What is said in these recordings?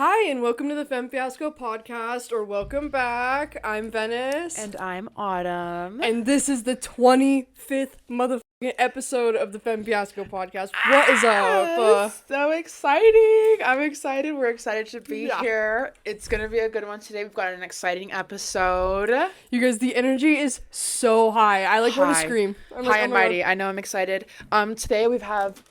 Hi, and welcome to the Femme Fiasco podcast, or welcome back. I'm Venice. And I'm Autumn. And this is the 25th motherfucking episode of the Femme Fiasco podcast. What is up? So exciting. I'm excited. We're excited to be here. It's going to be a good one today. We've got an exciting episode. You guys, the energy is so high. I like want to scream. I'm high and mighty. I know, I'm excited. Today we have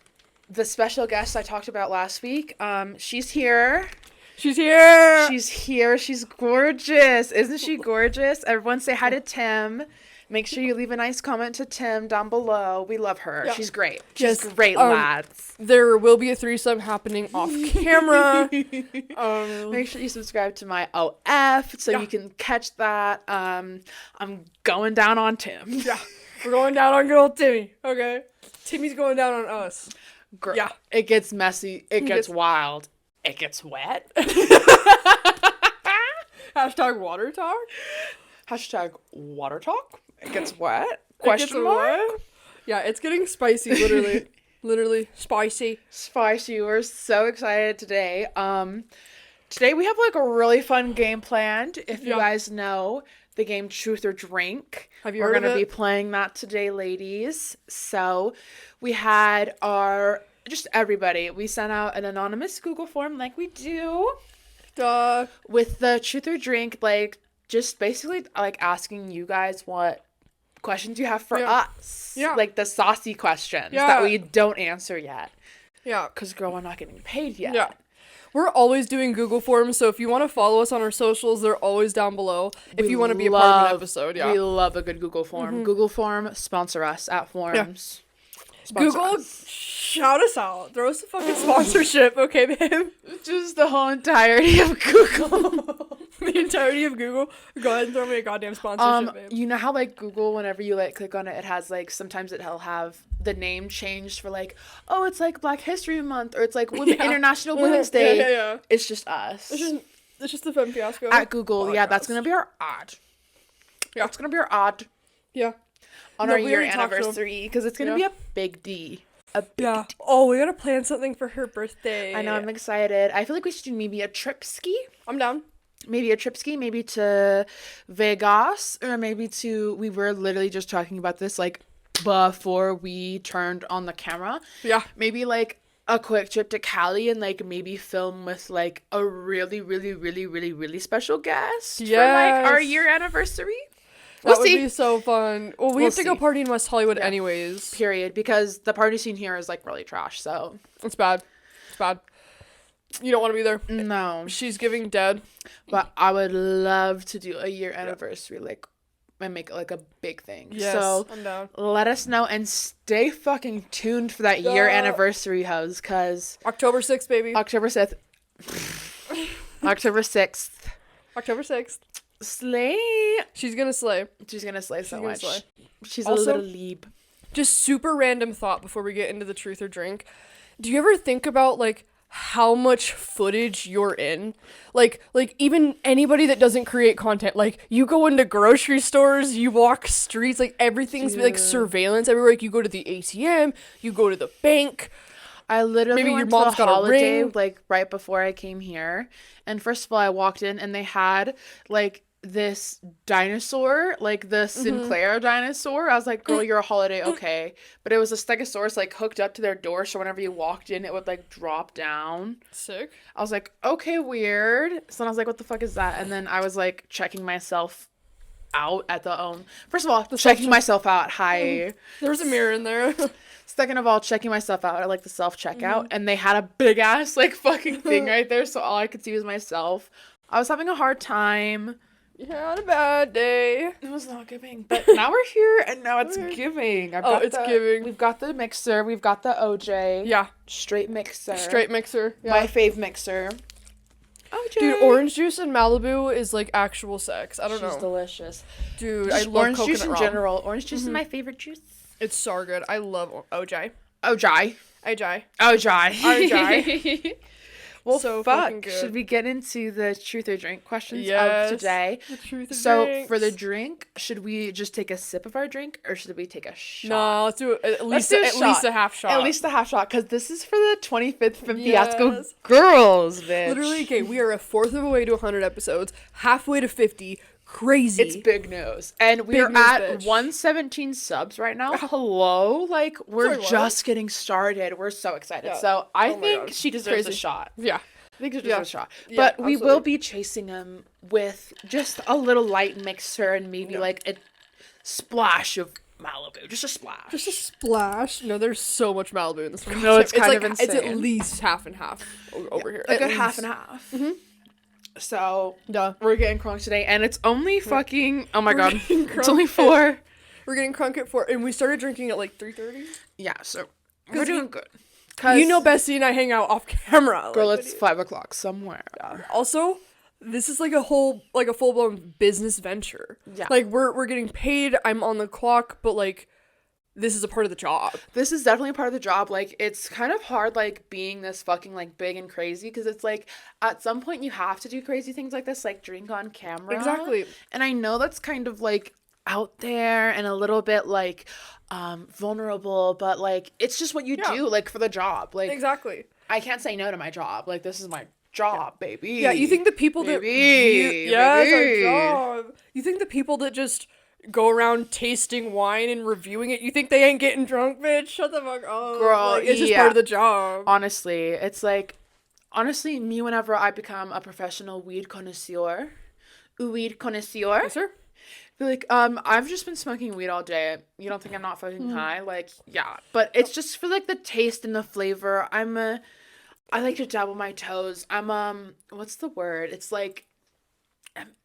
the special guest I talked about last week. She's here. She's here. She's gorgeous. Isn't she gorgeous? Everyone say hi to Tim. Make sure you leave a nice comment to Tim down below. We love her. Yeah. She's great. She's great, lads. There will be a threesome happening off camera. Make sure you subscribe to my OF so you can catch that. I'm going down on Tim. Yeah. We're going down on good old Timmy. Okay. Timmy's going down on us. Girl, yeah. It gets messy. It gets wild. It gets wet. Hashtag water talk. Hashtag water talk. It gets wet. Question mark. Yeah, it's getting spicy, literally. Literally spicy. Spicy. We're so excited today. Today we have like a really fun game planned. If you guys know the game Truth or Drink. We're going to be playing that today, ladies. So we had just everybody. We sent out an anonymous Google form like we do. Duh. With the Truth or Drink, like, just basically, like, asking you guys what questions you have for us. Yeah. Like, the saucy questions that we don't answer yet. Yeah. Because, girl, we're not getting paid yet. Yeah. We're always doing Google Forms, so if you want to follow us on our socials, they're always down below. If you want to be a part of an episode, We love a good Google Form. Mm-hmm. Google Form, sponsor us at Forms. Yeah. Google, shout us out. Throw us a fucking sponsorship, okay, babe? Just the whole entirety of Google. The entirety of Google. Go ahead and throw me a goddamn sponsorship, babe. You know how, like, Google, whenever you, like, click on it, it has, like, sometimes it'll have the name changed for, like, oh, it's, like, Black History Month, or it's, like, International Women's Day. Yeah. It's just us. It's just the Femme Fiasco. At Google, podcast. That's going to be our ad. Yeah. That's going to be our ad. Yeah. On our year anniversary, because it's going to be a big D. A big D. Oh, we got to plan something for her birthday. I know, I'm excited. I feel like we should do maybe a trip ski. I'm down. Maybe a trip ski, maybe to Vegas, or maybe we were literally just talking about this, like, before we turned on the camera. Yeah. Maybe, like, a quick trip to Cali and, like, maybe film with, like, a really, really, really, really, really special guest for, like, our year anniversary. That would be so fun. Well, we have to go party in West Hollywood anyways. Period. Because the party scene here is, like, really trash, so. It's bad. It's bad. You don't want to be there. No. She's giving dead. But I would love to do a year anniversary, like, and make it, like, a big thing. Yes, so I'm down. Let us know and stay fucking tuned for that year anniversary, hoes, because October 6th, baby. October 6th. October 6th. October 6th. Slay. She's gonna slay. She's gonna slay so much. Slay. She's also, a little leeb. Just super random thought before we get into the Truth or Drink. Do you ever think about, like, how much footage you're in? Like even anybody that doesn't create content, like, you go into grocery stores, you walk streets, like, everything's like surveillance everywhere. Like, you go to the ATM, you go to the bank. I literally went to a holiday, like, right before I came here, and first of all, I walked in and they had, like, this dinosaur, like the Sinclair dinosaur. I was like, girl, you're a holiday, okay. But it was a stegosaurus, like, hooked up to their door, so whenever you walked in, it would, like, drop down. Sick. I was like, okay, weird. So then I was like, what the fuck is that? And then I was, like, checking myself out at first of all, checking myself out. Hi. There was a mirror in there. Second of all, checking myself out at, like, the self-checkout, and they had a big-ass, like, fucking thing right there, so all I could see was myself. I was having a hard time. You had a bad day. It was not giving. But now we're here, and now it's giving. It's giving. We've got the mixer. We've got the OJ. Yeah. Straight mixer. Yeah. My fave mixer. OJ. Dude, orange juice in Malibu is, like, actual sex. I don't know. She's delicious. Dude, I love orange coconut juice in general. Orange juice is my favorite juice. It's so good. I love OJ. OJ. OJ. OJ. Well, so fuck. Should we get into the truth or drink questions of today? The truth or so for the drink, should we just take a sip of our drink or should we take a shot? No, let's do at least a half shot. At least a half shot, because this is for the 25th Femme Fiasco girls, bitch. Literally, okay, we are a fourth of a way to 100 episodes, halfway to 50. Crazy. It's big news. And we are at 117 subs right now. Hello? Like, we're just getting started. We're so excited. Yeah. So I think she deserves a shot. Yeah. I think she deserves a shot. But we will be chasing them with just a little light mixer and maybe like a splash of Malibu. Just a splash. Just a splash? No, there's so much Malibu in this one. No, it's kind of insane. It's at least half and half over here. A good half and half. Mm-hmm. So, we're getting crunk today, and it's only fucking, oh my god, it's only 4. We're getting crunk at 4, and we started drinking at like 3:30. Yeah, so we're doing good. You know Bessie and I hang out off camera. Girl, it's 5 o'clock somewhere. Yeah. Also, this is like a full-blown business venture. Yeah. Like, we're getting paid, I'm on the clock, but like, this is a part of the job. This is definitely a part of the job. Like, it's kind of hard, like, being this fucking, like, big and crazy, because it's, like, at some point you have to do crazy things like this, like, drink on camera. Exactly. And I know that's kind of, like, out there and a little bit, like, vulnerable, but, like, it's just what you do, like, for the job. Like, exactly. I can't say no to my job. Like, this is my job, baby. Yeah, you think the people that... Yes, our job. You think the people that just... go around tasting wine and reviewing it, you think they ain't getting drunk, bitch? Shut the fuck up. Girl, like, it's just part of the job. Honestly, it's like, me, whenever I become a professional weed connoisseur, yes, sir? Be like, I've just been smoking weed all day. You don't think I'm not fucking high? Like, yeah. But it's just for, like, the taste and the flavor. I like to dabble my toes. What's the word? It's like,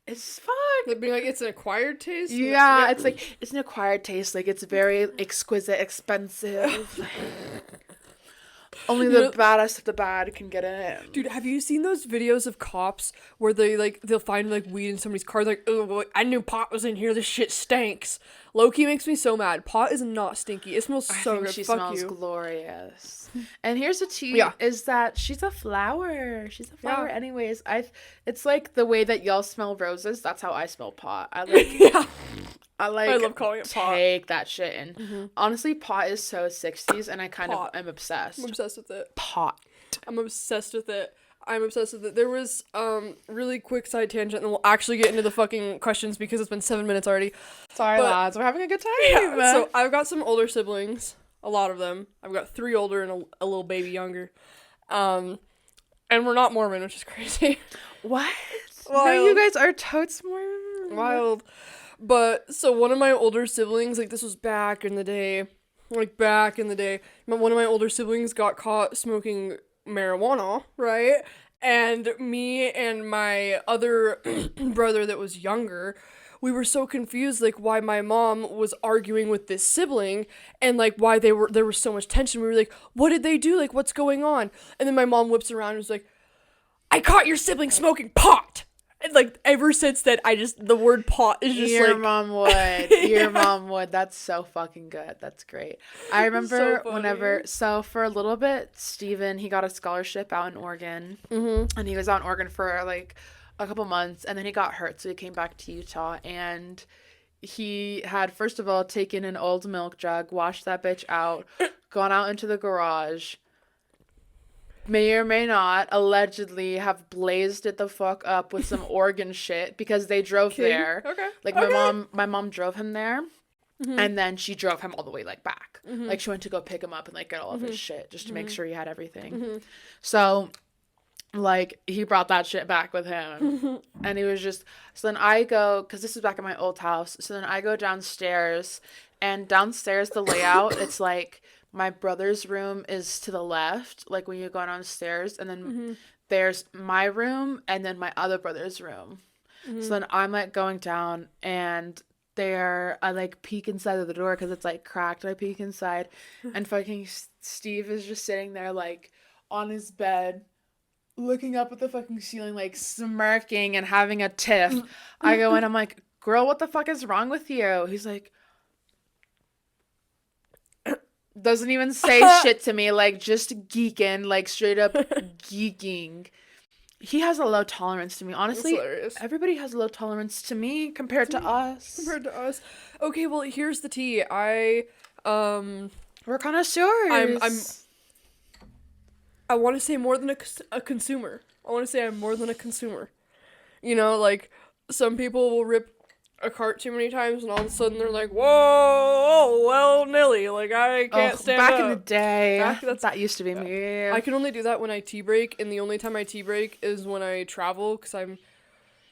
it's fun. Like being like, it's an acquired taste? Yeah, it's like, it's an acquired taste. Like, it's very exquisite, expensive. Only the baddest of the bad can get in. Dude, have you seen those videos of cops where they'll find like weed in somebody's car? Like, oh, I knew pot was in here. This shit stinks. Low-key makes me so mad. Pot is not stinky. It smells so good. She smells glorious. And here's the tea: is that she's a flower. She's a flower, anyways. It's like the way that y'all smell roses. That's how I smell pot. I love calling it pot. Take that shit in. Mm-hmm. Honestly, pot is so 60s, and I kind of am obsessed. I'm obsessed with it. Pot. I'm obsessed with it. There was really quick side tangent, and we'll actually get into the fucking questions because it's been 7 minutes already. Sorry, lads. We're having a good time. Yeah, so I've got some older siblings. A lot of them. I've got 3 older and a little baby younger. And we're not Mormon, which is crazy. What? Wild. No, you guys are totes Mormon. Wild. But, so one of my older siblings, like, this was back in the day, one of my older siblings got caught smoking marijuana, right? And me and my other brother that was younger, we were so confused, like, why my mom was arguing with this sibling, and, like, why there was so much tension. We were like, what did they do? Like, what's going on? And then my mom whips around and was like, I caught your sibling smoking pot! And, like, ever since then, the word pot is just Your mom would. Your mom would. That's so fucking good. That's great. I remember for a little bit, Steven, he got a scholarship out in Oregon. Mm-hmm. And he was out in Oregon for, like, a couple months. And then he got hurt, so he came back to Utah. And he had, first of all, taken an old milk jug, washed that bitch out, gone out into the garage, may or may not allegedly have blazed it the fuck up with some Oregon shit because they drove there. Okay. Like my mom drove him there, and then she drove him all the way like back. Mm-hmm. Like she went to go pick him up and like get all of his shit just to make sure he had everything. Mm-hmm. So like he brought that shit back with him, and he was just. So then I go, because this is back at my old house. So then I go downstairs, and downstairs the layout it's like. My brother's room is to the left, like when you go downstairs, and then there's my room and then my other brother's room. Mm-hmm. So then I'm like going down, and I like peek inside of the door because it's like cracked. I peek inside, and fucking Steve is just sitting there like on his bed, looking up at the fucking ceiling, like smirking and having a tiff. I go in, I'm like, girl, what the fuck is wrong with you? He's like, Doesn't even say shit to me. Like, just geeking. Like, straight up geeking. He has a low tolerance to me. Honestly, everybody has a low tolerance to me compared to us. Okay, well, here's the tea. We're connoisseurs. I want to say more than a consumer. I want to say I'm more than a consumer. You know, like, some people will rip a cart too many times and all of a sudden they're like, whoa, well, Nilly, like, I can't stand back up. in the day, that used to be me. I can only do that when I tea break, and the only time I tea break is when I travel, because I'm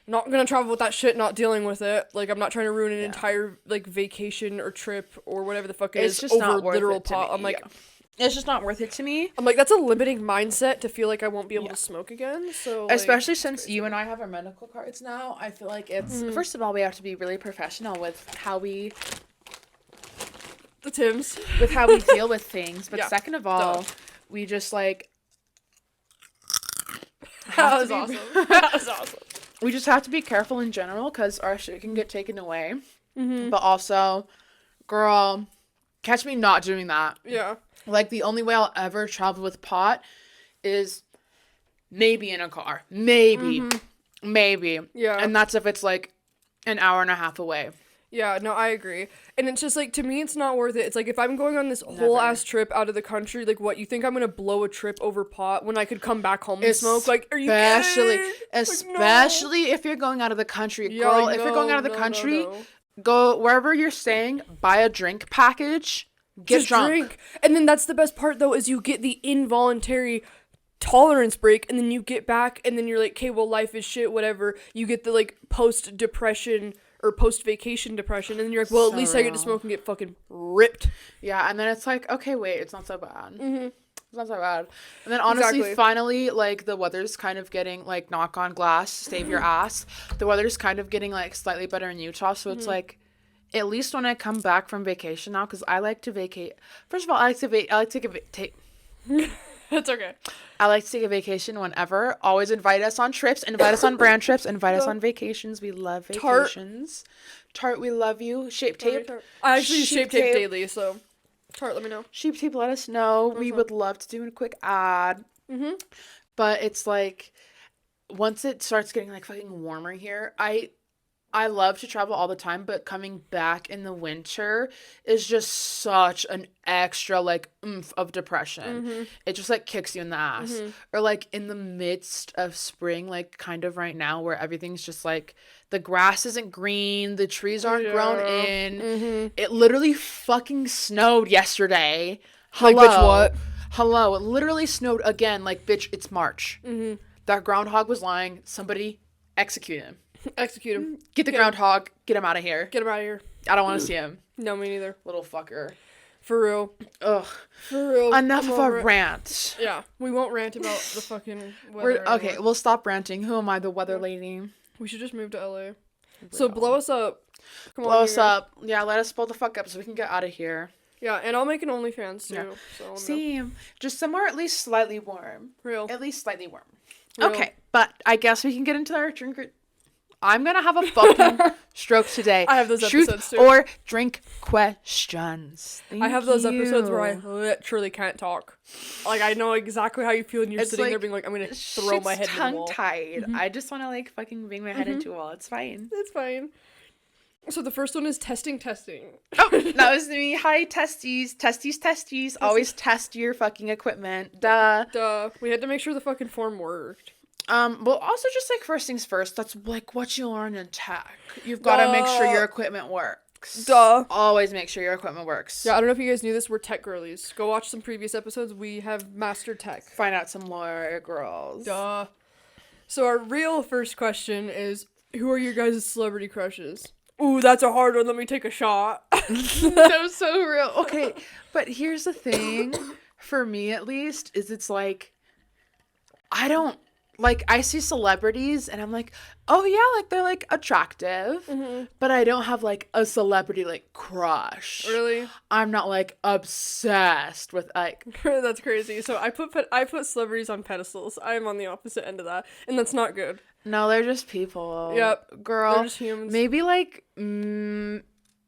not gonna travel with that shit, not dealing with it. Like, I'm not trying to ruin an entire, like, vacation or trip or whatever the fuck it is just over not worth literal it to pot. me. I'm like, it's just not worth it to me. I'm like, that's a limiting mindset to feel like I won't be able to smoke again. So, like, especially since you and I have our medical cards now, I feel like it's first of all, we have to be really professional with how we deal with things. But second of all, we just like that was awesome. We just have to be careful in general because our shit can get taken away. But also, girl, catch me not doing that. Yeah. Like, the only way I'll ever travel with pot is maybe in a car. Maybe. Yeah. And that's if it's, like, an hour and a half away. Yeah, no, I agree. And it's just, like, to me, it's not worth it. It's like, if I'm going on this whole-ass trip out of the country, like, what, you think I'm gonna blow a trip over pot when I could come back home and smoke? Like, are you kidding? Especially if you're going out of the country. Girl, if you're going out of the country, go wherever you're staying, buy a drink package. Get drunk. And then that's the best part, though, is you get the involuntary tolerance break, and then you get back, and then you're like, okay, well, life is shit, whatever. You get the, like, post-depression or post-vacation depression, and then you're like, well, at least I get to smoke and get fucking ripped. Yeah, and then it's like, okay, wait, it's not so bad. It's not so bad. And then, honestly, finally, like, the weather's kind of getting, like, knock on glass, save your ass. The weather's kind of getting, like, slightly better in Utah, so it's like, at least when I come back from vacation now, because I like to vacate. First of all, I like to take That's okay. I like to take a vacation whenever. Always invite us on trips. Invite us on brand trips. Invite us on vacations. We love vacations. Tart, we love you. Shape Tape. I actually use Shape Tape daily, so Tart, let me know. Shape Tape, let us know. We would love to do a quick ad. But it's like, once it starts getting, like, fucking warmer here, I love to travel all the time, but coming back in the winter is just such an extra, like, oomph of depression. It just, like, kicks you in the ass. Or, like, in the midst of spring, like, kind of right now, where everything's just, like, the grass isn't green, the trees aren't grown in. It literally fucking snowed yesterday. Like, bitch, what? Hello. It literally snowed again. Like, bitch, it's March. That groundhog was lying. Somebody execute him. Execute him. Get the groundhog. Get him out of here. Get him out of here. I don't want to see him. No, me neither. Little fucker. For real. Ugh. For real. Enough of a rant. Yeah. We won't rant about the fucking weather. Okay, we'll stop ranting. Who am I, the weather lady? We should just move to LA. So blow us up. Come on. Blow us up. Yeah, let us blow the fuck up so we can get out of here. Yeah, and I'll make an OnlyFans too. Yeah. So same. Just somewhere at least slightly warm. Real. At least slightly warm. Real. Okay, but I guess we can get into our drink. I'm gonna have a fucking stroke today. I have those episodes too. Or drink questions. I have those episodes where I literally can't talk. Like, I know exactly how you feel, and you're sitting there being like, I'm gonna throw my head in the wall. Tongue-tied. I just want to, like, fucking bang my head into a wall. It's fine. It's fine. So the first one is testing. Oh, that was me. Hi, testes. Always test your fucking equipment. Duh. We had to make sure the fucking form worked. Well, also, just, like, first things first, that's, like, what you learn in tech. You've got to make sure your equipment works. Duh. Always make sure your equipment works. Yeah, I don't know if you guys knew this, we're tech girlies. Go watch some previous episodes, we have mastered tech. Find out some more, girls. Duh. So our real first question is, who are your guys' celebrity crushes? Ooh, that's a hard one, let me take a shot. That was so real. Okay, but here's the thing, for me at least, is it's like, I see celebrities and I'm like, oh yeah, like, they're, like, attractive, but I don't have, like, a celebrity, like, crush. Really? I'm not, like, obsessed with, like... That's crazy. So I put celebrities on pedestals. I'm on the opposite end of that, and that's not good. No, they're just people. Yep. Girl. They're just humans. Maybe, like,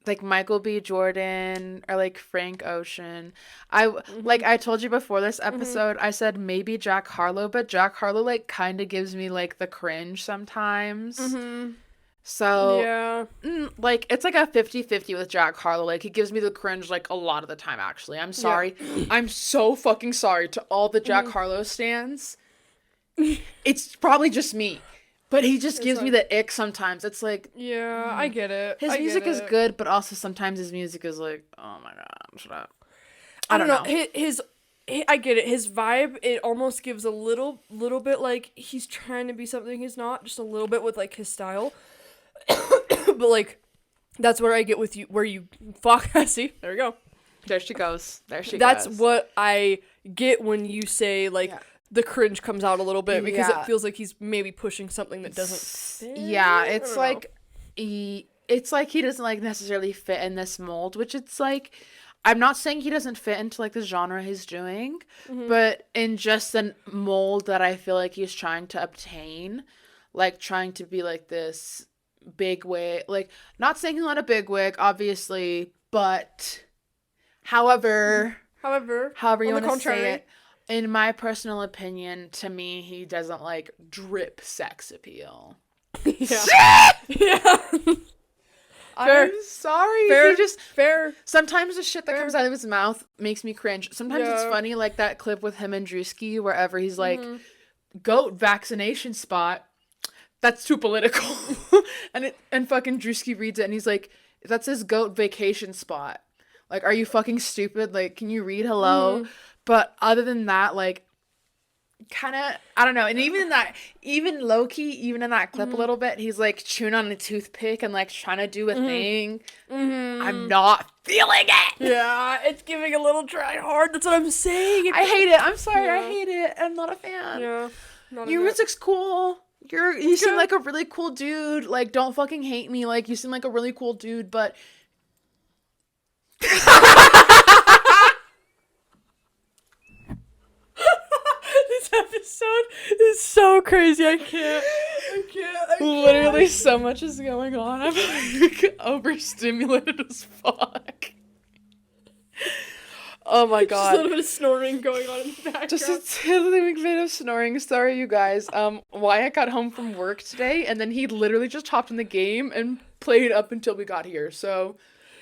like Michael B. Jordan or like Frank Ocean. Like I told you before this episode, I said maybe Jack Harlow, but Jack Harlow like kind of gives me like the cringe sometimes. So yeah, like it's like a 50-50 with Jack Harlow. Like he gives me the cringe like a lot of the time actually. I'm sorry. Yeah. I'm so fucking sorry to all the Jack Harlow stans. It's probably just me. But he just gives me the ick sometimes. It's like... Yeah, I get it. His music is good, but also sometimes his music is like, oh my god, shut up. I don't know. His I get it. His vibe, it almost gives a little bit like he's trying to be something he's not. Just a little bit with like his style. But like, that's what I get with you, where you... Fuck, see? There we go. There she goes. That's what I get when you say like... Yeah. The cringe comes out a little bit because it feels like he's maybe pushing something that doesn't fit. Yeah, it's like he doesn't like necessarily fit in this mold, which it's like I'm not saying he doesn't fit into like the genre he's doing, but in just the mold that I feel like he's trying to obtain, like trying to be like this big wig, like not saying he's not a big wig, obviously, but however you want to say it. In my personal opinion, to me, he doesn't, like, drip sex appeal. Yeah. Yeah. I'm sorry. Fair. Sometimes the shit that comes out of his mouth makes me cringe. Sometimes it's funny, like that clip with him and Drewski, wherever he's like, goat vaccination spot. That's too political. and fucking Drewski reads it, and he's like, that's his goat vacation spot. Like, are you fucking stupid? Like, can you read hello? But other than that, like, kind of, I don't know. And even low-key, even in that clip a little bit, he's, like, chewing on a toothpick and, like, trying to do a thing. I'm not feeling it. Yeah, it's giving a little try hard. That's what I'm saying. I hate it. I'm sorry. I hate it. I'm not a fan. Yeah. Your music's cool. You seem like a really cool dude. Like, don't fucking hate me. Like, you seem like a really cool dude, but... This episode is so crazy. I can't. Literally so much is going on. I'm like overstimulated as fuck. Oh my god. Just a little bit of snoring going on in the background. Just a little bit of snoring. Sorry, you guys. Wyatt got home from work today, and then he literally just hopped in the game and played up until we got here. So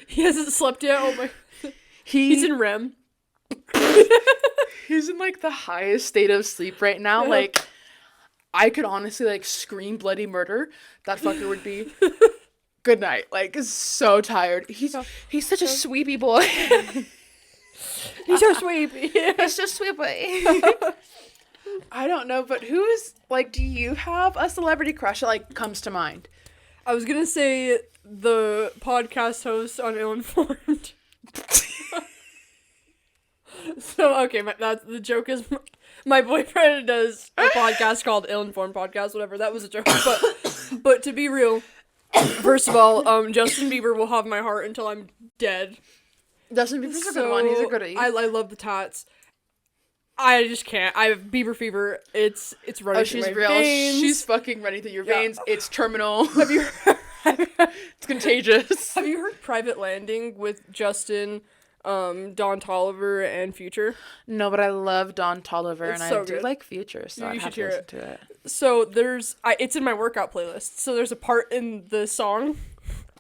he hasn't slept yet. Oh my. He's in REM. He's in like the highest state of sleep right now. Yeah. Like, I could honestly like scream bloody murder. That fucker would be. Good night. Like, is so tired. He's such a sweepy boy. He's so sweepy. He's so sweepy. I don't know, but who is like? Do you have a celebrity crush that like comes to mind? I was gonna say the podcast host on Ill Informed. So, okay, the joke is my boyfriend does a podcast called Ill Informed Podcast, whatever. That was a joke. But to be real, first of all, Justin Bieber will have my heart until I'm dead. Justin Bieber's a good one. He's a goodie. I love the tats. I just can't. I have Bieber fever. It's running through my veins. She's fucking running through your veins. It's terminal. Have you heard? It's contagious. Have you heard Private Landing with Justin, Don Toliver, and Future? No, but I love Don Toliver, and I do like Future, so I have to listen to it. So it's in my workout playlist. So there's a part in the song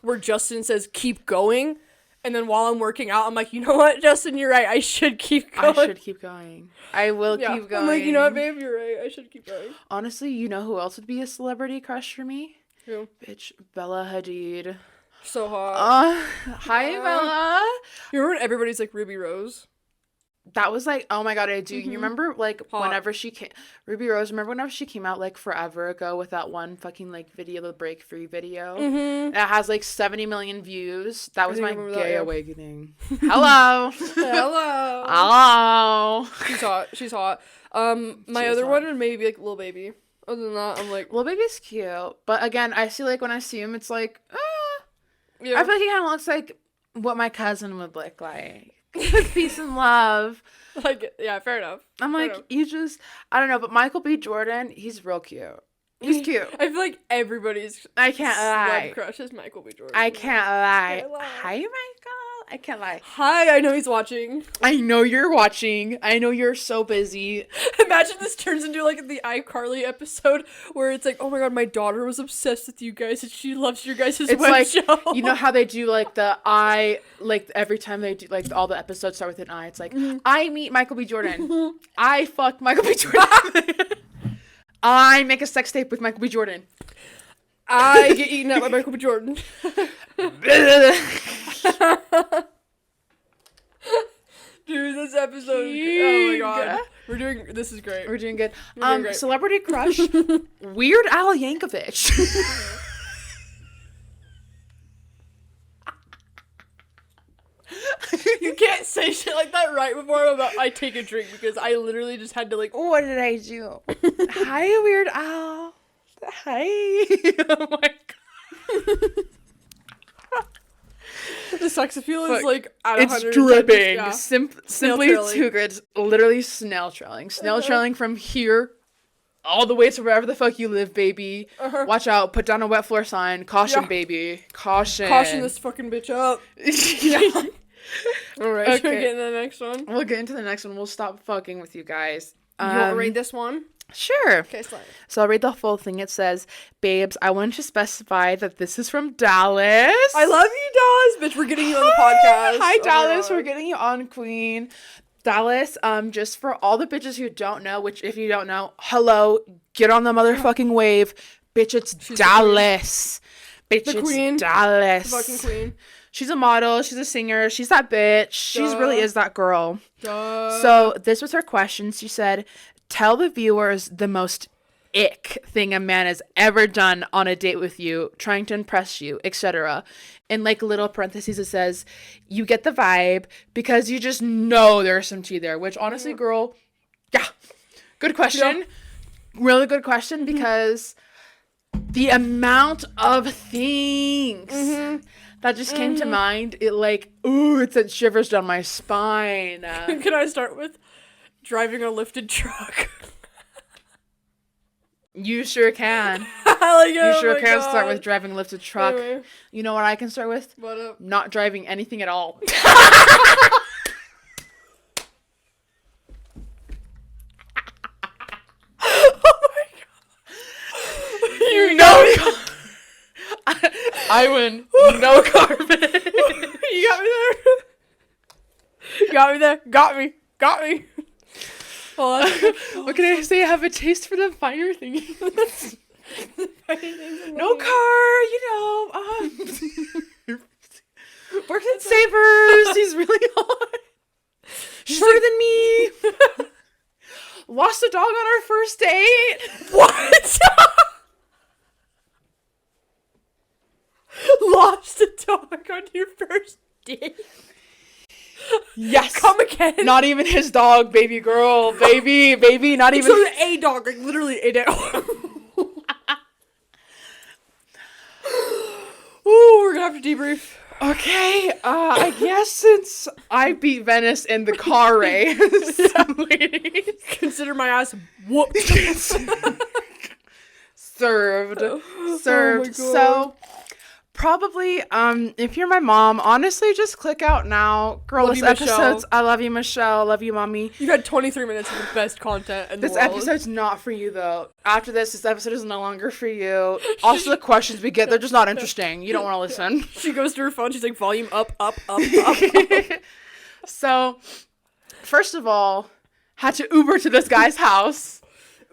where Justin says, "Keep going." And then while I'm working out, I'm like, you know what, Justin, you're right. I should keep going. I should keep going. I will keep going. I'm like, you know what, babe, you're right. I should keep going. Honestly, you know who else would be a celebrity crush for me? Who? Bitch, Bella Hadid. So hot. Hi, Bella. You remember when everybody's like Ruby Rose? That was like, oh my god, I do. You remember like whenever she came, Ruby Rose, remember whenever she came out like forever ago with that one fucking like video, the Break Free video? It has like 70 million views. That was my gay awakening. Hello. Hello. Hello. She's hot. My other one would maybe be like Lil Baby. Other than that, I'm like, Lil Baby's cute. But again, I see like when I see him, it's like, yeah. I feel like he kind of looks like what my cousin would look like. Peace and love. Like, yeah, fair enough. I'm like, you just, I don't know, but Michael B. Jordan, he's real cute. He's cute. I feel like everybody's I can't lie. crush is Michael B. Jordan. I can't lie. Hi, Michael. I can't lie. Hi, I know he's watching. I know you're watching. I know you're so busy. Imagine this turns into like the iCarly episode where it's like, oh my god, my daughter was obsessed with you guys and she loves your guys' web like, show. You know how they do like the I, like every time they do like all the episodes start with an I. It's like, I meet Michael B. Jordan. I fuck Michael B. Jordan. I make a sex tape with Michael B. Jordan. I get eaten out by Michael B. Jordan. Dude, this episode. Oh my god. This is great. We're doing good. Celebrity crush. Weird Al Yankovic. You can't say shit like that right before I take a drink because I literally just had to like. What did I do? Hi, Weird Al. Hi. Oh my god. The sex appeal is like at 100. It's dripping. Yeah. Simply too good. Literally snail trailing. Snail trailing from here all the way to wherever the fuck you live, baby. Watch out. Put down a wet floor sign. Caution, baby. Caution. Caution this fucking bitch up. Yeah. Alright, should we get into the next one? We'll get into the next one. We'll stop fucking with you guys. You want to read this one? Sure. Okay, slide. So I'll read the full thing. It says, babes, I want to specify that this is from Dallas. I love you, Dallas. Bitch, we're getting you on the podcast. Hi, Dallas. We're getting you on, Queen. Dallas, just for all the bitches who don't know, which if you don't know, hello, get on the motherfucking wave. Bitch, it's Dallas. Bitch, the queen. It's Dallas. The fucking queen. She's a model. She's a singer. She's that bitch. She really is that girl. Duh. So this was her question. She said, tell the viewers the most ick thing a man has ever done on a date with you, trying to impress you, etc. In like little parentheses, it says, you get the vibe because you just know there's some tea there, which honestly, girl, yeah, good question. Yeah. Really good question because the amount of things that just came to mind, it like, ooh, it sent shivers down my spine. Can I start with driving a lifted truck? You sure can. You sure can start with driving a lifted truck. Anyway. You know what I can start with? What up? Not driving anything at all. Oh my god. You know. I win. No carbon. You got me there. Got me there. Got me. Oh, what can I say? I have a taste for the finer things. No car, you know. Works at Savers. He's really hot. Shorter than me. Lost a dog on our first date. What? Lost a dog on your first date? Yes. Come again. Not even his dog, baby girl. Baby, not even. So a dog, like literally a dog. Ooh, we're gonna have to debrief. Okay, I guess since I beat Venice in the car race, consider my ass whooped. Served. Oh So probably, if you're my mom, honestly, just click out now. Girl, love this you, episode's, Michelle. I love you, Michelle. Love you, mommy. You've had 23 minutes of the best content in the This world. episode's not for you, though. After this episode is no longer for you. Also, the questions we get, they're just not interesting. You don't want to listen. She goes to her phone. She's like, volume up. So, first of all, had to Uber to this guy's house.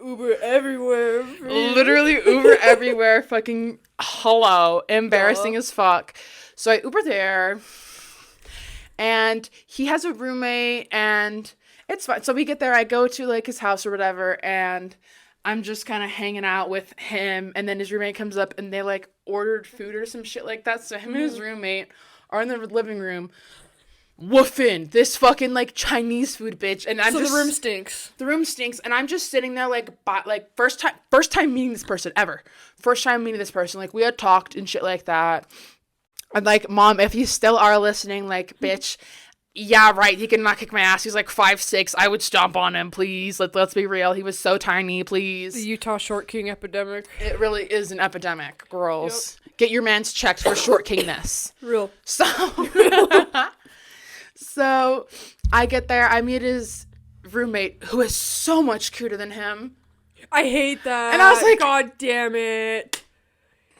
Uber everywhere. Literally Uber everywhere. Fucking hello. Embarrassing as fuck. So I Uber there. And he has a roommate and it's fine. So we get there. I go to like his house or whatever. And I'm just kind of hanging out with him. And then his roommate comes up and they like ordered food or some shit like that. So him and his roommate are in the living room. Woofing this fucking like Chinese food, bitch, and I'm just, the room stinks. The room stinks, and I'm just sitting there like first time meeting this person ever. First time meeting this person, like we had talked and shit like that. I'm like, Mom, if you still are listening, like, bitch, Yeah, right. He cannot kick my ass. He's like 5'6". I would stomp on him, please. Let's be real. He was so tiny, please. The Utah short king epidemic. It really is an epidemic, girls. Yep. Get your mans checked for short kingness. Real. So I get there. I meet his roommate, who is so much cuter than him. I hate that. And I was like, God damn it.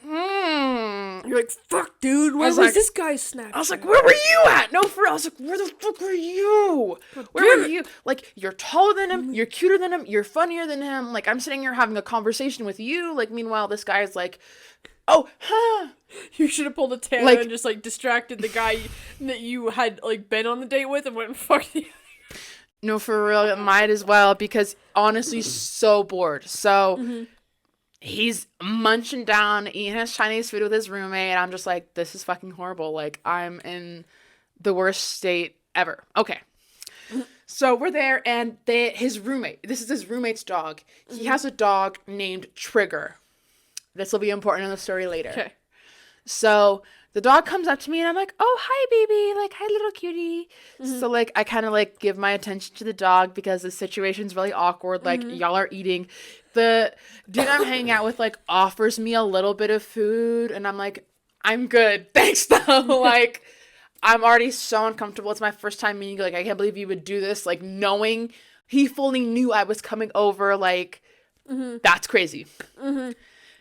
You're like, fuck, dude. Where was like, this guy's Snapchat? I was like, where were you at? No, for real. I was like, where the fuck were you? Where were you? Like, you're taller than him. You're cuter than him. You're funnier than him. Like, I'm sitting here having a conversation with you. Like, meanwhile, this guy is like, oh, huh. You should have pulled a Tana and just, like, distracted the guy that you had, like, been on the date with and went and fucked the other. No, for real. Might as well, because honestly, so bored. So... He's munching down, eating his Chinese food with his roommate, and I'm just like, this is fucking horrible. Like, I'm in the worst state ever. Okay. So we're there, and his roommate, this is his roommate's dog. He has a dog named Trigger. This will be important in the story later. Okay. So the dog comes up to me, and I'm like, oh, hi, baby. Like, hi, little cutie. So, like, I kind of, like, give my attention to the dog because the situation's really awkward. Like, y'all are eating. The dude I'm hanging out with, like, offers me a little bit of food, and I'm like, I'm good. Thanks, though. Like, I'm already so uncomfortable. It's my first time meeting. Like, I can't believe you would do this. Like, knowing he fully knew I was coming over. Like, that's crazy.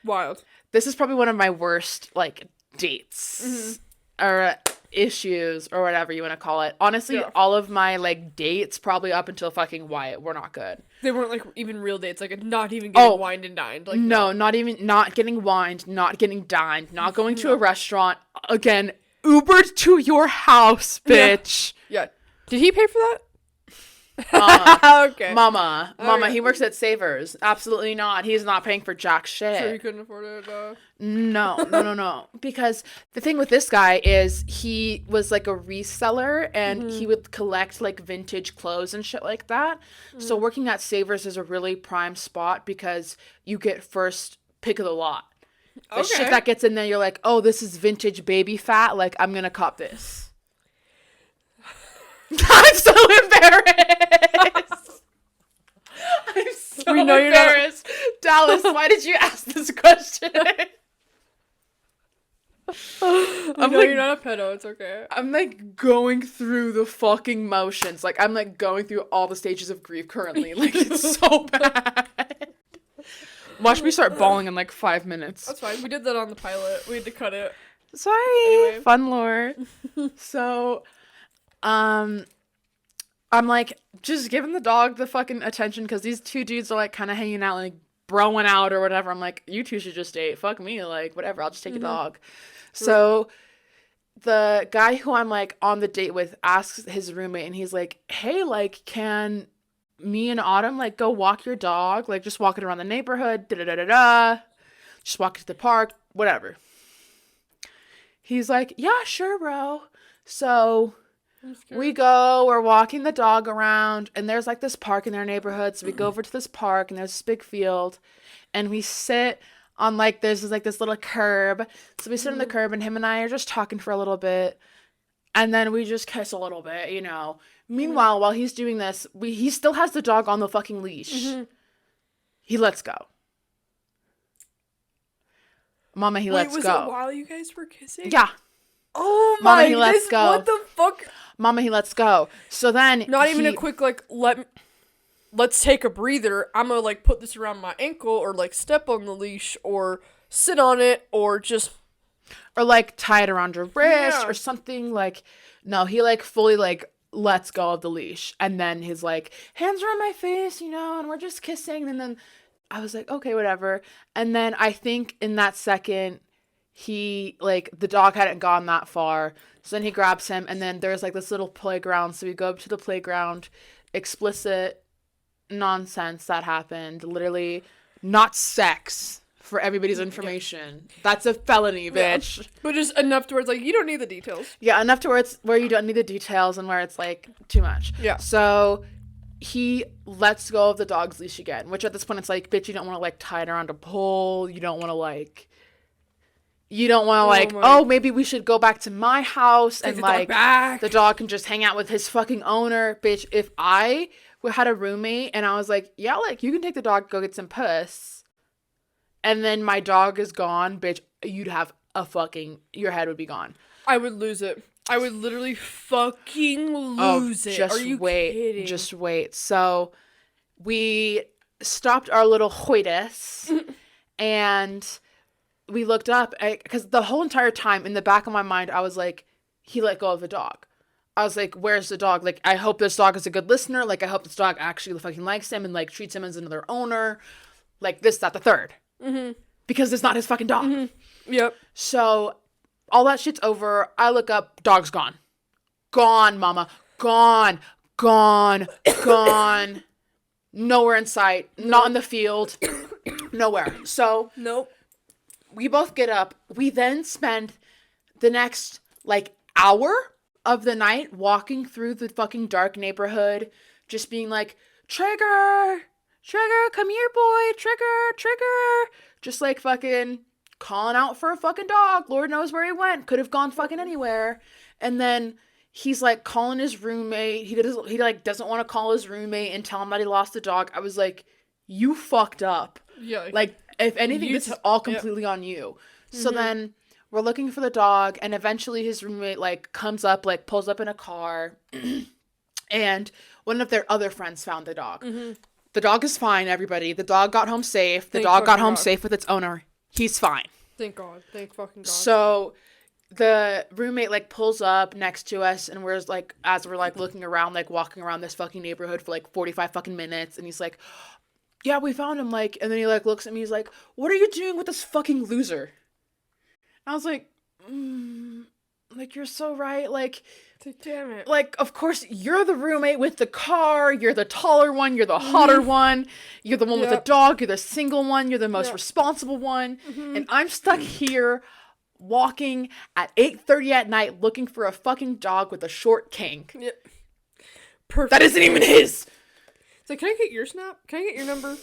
Wild. This is probably one of my worst, like, dates. Or issues, or whatever you want to call it. Honestly, all of my, like, dates, probably up until fucking Wyatt, were not good. They weren't, like, even real dates. Like, not even getting wined and dined. Like, no, not getting wined, not getting dined, not going to a restaurant. Again, Ubered to your house, bitch. Yeah. Did he pay for that? Okay. Mama, he works at Savers. Absolutely not. He's not paying for jack shit. So he couldn't afford it? No. Because the thing with this guy is he was like a reseller, and he would collect like vintage clothes and shit like that. So working at Savers is a really prime spot because you get first pick of the lot. The shit that gets in there, you're like, oh, this is vintage baby fat. Like, I'm gonna cop this. I'm so embarrassed. I'm so embarrassed. Dallas, why did you ask this question? You're not a pedo. It's okay. I'm like going through the fucking motions. Like, I'm like going through all the stages of grief currently. Like, it's so bad. Watch me start bawling in like 5 minutes. That's fine. We did that on the pilot. We had to cut it. Sorry. Anyway. Fun lore. So... I'm like just giving the dog the fucking attention because these two dudes are like kind of hanging out, like broing out or whatever. I'm like, you two should just date. Fuck me, like whatever. I'll just take a dog. So the guy who I'm like on the date with asks his roommate, and he's like, hey, like, can me and Autumn like go walk your dog? Like, just walk it around the neighborhood. Just walk it to the park, whatever. He's like, yeah, sure, bro. So we go, we're walking the dog around, and there's like this park in their neighborhood. So we go over to this park, and there's this big field, and we sit on like this little curb. So we sit on the curb, and him and I are just talking for a little bit, and then we just kiss a little bit, you know. Meanwhile, while he's doing this, he still has the dog on the fucking leash. He lets go. Mama, he lets go. Was it while you guys were kissing? Yeah. Oh my! Mama, he lets go. What the fuck? Mama, he lets go. So then not even a quick like let's take a breather. I'm gonna like put this around my ankle, or like step on the leash, or sit on it, or just like tie it around your wrist or something. Like, no, he like fully like lets go of the leash, and then he's like, hands around my face, you know, and we're just kissing. And then I was like, okay, whatever. And then I think in that second, he like the dog hadn't gone that far, so then he grabs him, and then there's like this little playground, so we go up to the playground. Explicit nonsense that happened, literally not sex, for everybody's information. That's a felony, bitch. But just enough to where it's like you don't need the details. Enough to where you don't need the details, and where it's like too much. So he lets go of the dog's leash again, which at this point it's like, bitch, you don't want to like tie it around a pole, you don't want to like, You don't want to maybe we should go back to my house and like the dog can just hang out with his fucking owner. Bitch, if I had a roommate and I was like, yeah, like you can take the dog, go get some puss, and then my dog is gone, bitch, you'd have your head would be gone. I would lose it. I would literally fucking lose it. Are you kidding? Just wait. So we stopped our little hoitus and we looked up because the whole entire time in the back of my mind, I was like, he let go of the dog. I was like, where's the dog? Like, I hope this dog is a good listener. Like, I hope this dog actually fucking likes him and like treats him as another owner. Like this, that, the third. Mm-hmm. Because it's not his fucking dog. Mm-hmm. Yep. So all that shit's over. I look up, dog's gone. Gone, mama. Gone. Nowhere in sight. Not in the field. Nowhere. So nope. We both get up. We then spend the next like hour of the night walking through the fucking dark neighborhood, just being like, Trigger, come here, boy, Trigger. Just like fucking calling out for a fucking dog. Lord knows where he went. Could have gone fucking anywhere. And then he's like calling his roommate. He doesn't want to call his roommate and tell him that he lost the dog. I was like, you fucked up. Yeah. Like, if anything, this is all completely on you. So then we're looking for the dog, and eventually his roommate like comes up, like pulls up in a car, and one of their other friends found the dog. Mm-hmm. The dog is fine, everybody. The dog got home safe. The dog got home safe with its owner. He's fine. Thank God. Thank fucking God. So the roommate like pulls up next to us, and we're like, as we're like looking around, like walking around this fucking neighborhood for like 45 fucking minutes, and he's like, yeah, we found him, like, and then he like looks at me, he's like, what are you doing with this fucking loser? I was like, like, you're so right, like, damn it. Like, of course, you're the roommate with the car, you're the taller one, you're the hotter one, you're the one with the dog, you're the single one, you're the most responsible one, and I'm stuck here walking at 8:30 at night looking for a fucking dog with a short kink. Yep. Perfect. That isn't even his! So can I get your snap? Can I get your number?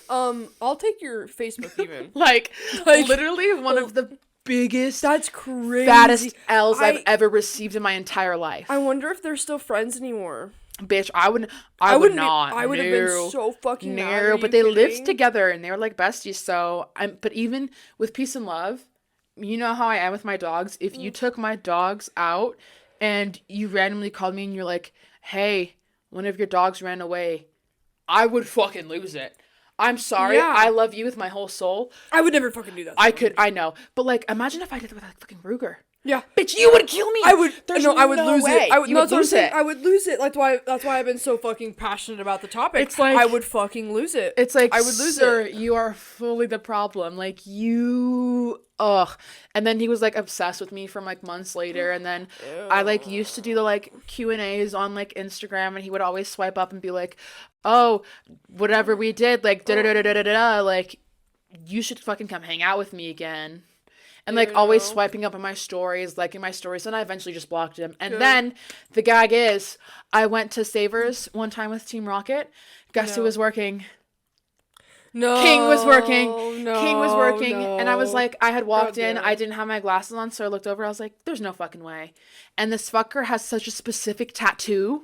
I'll take your Facebook even. like literally one of the biggest, that's crazy, fattest L's I've ever received in my entire life. I wonder if they're still friends anymore. Bitch, I would not. I would have been so fucking mad. But they lived together and they were like besties. So but even with peace and love, you know how I am with my dogs. If you took my dogs out and you randomly called me and you're like, hey, one of your dogs ran away, I would fucking lose it. I'm sorry. Yeah. I love you with my whole soul. I would never fucking do that. I know. But like, imagine if I did it with like fucking Ruger. Yeah. Bitch, you would kill me. I would lose way. it. I would lose it. I would lose it. That's why I've been so fucking passionate about the topic. It's like, I would fucking lose it. It's like, I would lose it. You are fully the problem. Like, you, And then he was like obsessed with me from like months later. And then I like used to do the like Q&As on like Instagram, and he would always swipe up and be like, oh, whatever we did, like da-da-da-da-da-da, like, you should fucking come hang out with me again. And, like, always swiping up on my stories, liking my stories. And I eventually just blocked him. And then the gag is, I went to Savers one time with Team Rocket. Guess who was working? King was working. King was working. And I was like, I had walked in. I didn't have my glasses on. So I looked over. I was like, there's no fucking way. And this fucker has such a specific tattoo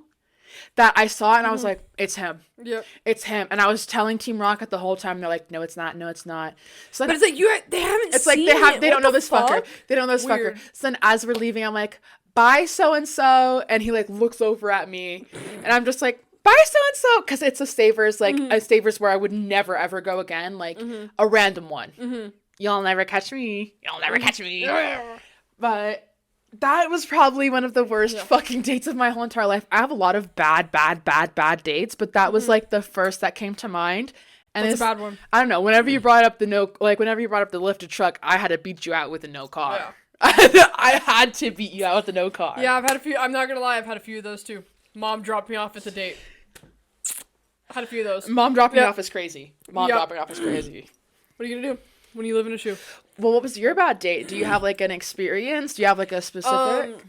that I saw, and I was like, it's him. Yep. It's him. And I was telling Team Rocket the whole time. They're like, no, it's not. No, it's not. So then, but it's like, they haven't it's seen like they don't know this fucker. They don't know this fucker. So then as we're leaving, I'm like, bye, so-and-so. And he like looks over at me, and I'm just like, bye, so-and-so. Because it's a Savers, like a Savers where I would never, ever go again. Like a random one. Mm-hmm. You'll never catch me. You'll never catch me. But that was probably one of the worst fucking dates of my whole entire life. I have a lot of bad dates, but that was like the first that came to mind. And it's a bad one. I don't know. Whenever you brought up whenever you brought up the lifted truck, I had to beat you out with a no car. Yeah. I had to beat you out with a no car. Yeah, I've had a few. I'm not gonna lie, I've had a few of those too. Mom dropped me off at the date. I had a few of those. Mom dropping off is crazy. Dropping off is crazy. What are you gonna do when you live in a shoe? Well, what was your bad date? Do you have like an experience? Do you have like a specific?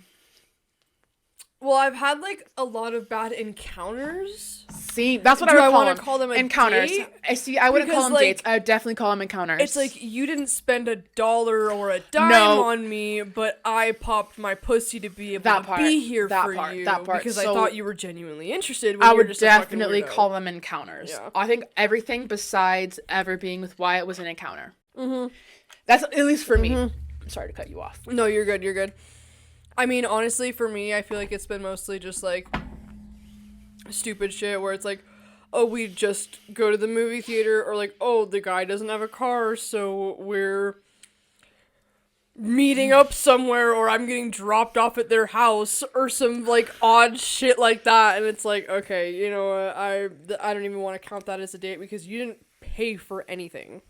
Well, I've had like a lot of bad encounters. See, that's what Do I I would want to call them encounters. Date? I see. I wouldn't call them Like, dates. I would definitely call them encounters. It's like you didn't spend $1 or a dime on me, but I popped my pussy to be able to be here for you because I thought you were genuinely interested. When I you were would just definitely call them encounters. Yeah. I think everything besides ever being with Wyatt was an encounter. Mm-hmm. That's at least for me. I'm sorry to cut you off. No, you're good. You're good. I mean, honestly, for me, I feel like it's been mostly just like stupid shit where it's like, oh, we just go to the movie theater, or like, oh, the guy doesn't have a car, so we're meeting up somewhere, or I'm getting dropped off at their house, or some like odd shit like that. And it's like, okay, you know what, I don't even want to count that as a date because you didn't pay for anything.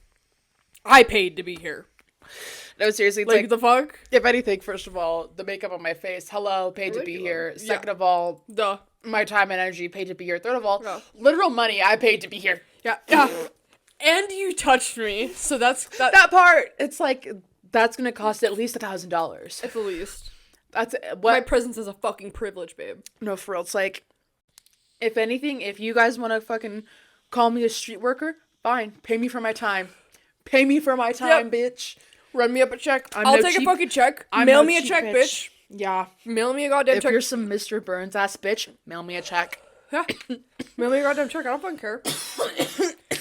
I paid to be here. No, seriously, it's like the fuck? If anything, first of all, the makeup on my face, hello, paid to be here. Second of all, my time and energy, paid to be here. Third of all, literal money, I paid to be here. Yeah. And you touched me, so that's that part. It's like that's gonna cost at least $1,000. At the least. That's what my presence is a fucking privilege, babe. No, for real. It's like, if anything, if you guys want to fucking call me a street worker, fine. Pay me for my time. Pay me for my time, bitch. Run me up a check. I'll take a fucking check. Mail me a check, bitch. Yeah. Mail me a goddamn check. If you're some Mr. Burns ass bitch, mail me a check. Yeah. Mail me a goddamn check. I don't fucking care.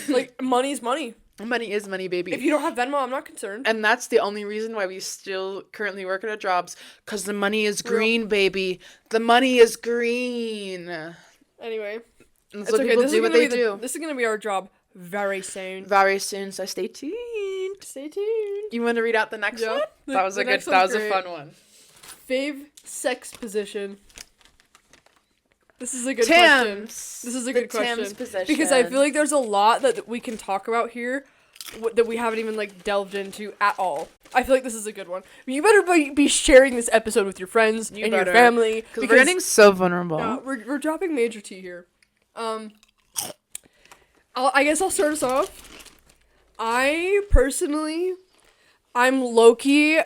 Like, money's money. Money is money, baby. If you don't have Venmo, I'm not concerned. And that's the only reason why we still currently work at our jobs. Because the money is green, baby. The money is green. Anyway. That's what people do what they do. This is going to be our job very soon. Very soon, so stay tuned. Stay tuned. You want to read out the next one? That was a fun one. Fave sex position. This is a good question. This is a good question. Because I feel like there's a lot that we can talk about here that we haven't even like delved into at all. I feel like this is a good one. You better be sharing this episode with your friends and your family. Because we're getting so vulnerable. We're dropping major tea here. I guess I'll start us off. I'm low-key,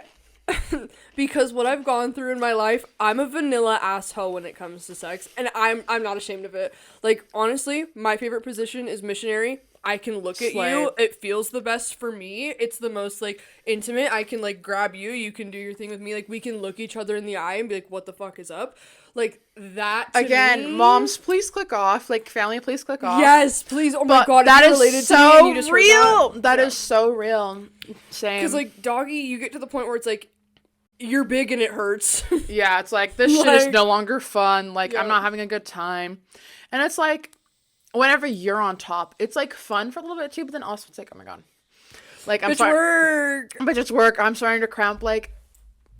because what I've gone through in my life, I'm a vanilla asshole when it comes to sex, and I'm not ashamed of it. Like, honestly, my favorite position is missionary. I can look at you. It feels the best for me. It's the most, like, intimate. I can, like, grab you. You can do your thing with me. Like, we can look each other in the eye and be like, what the fuck is up? Like, that to again, me, moms, please click off. Like, family, please click off. Yes, please. Oh my god, that is related so to me and you just real. That is so real. Same. Because, like, doggy, you get to the point where it's like, you're big and it hurts. Yeah, it's like, this shit is no longer fun. Like, I'm not having a good time. And it's like, whenever you're on top, it's like fun for a little bit too, but then also it's like, oh my god. Like, I'm Bitch work. I'm starting to cramp. Like,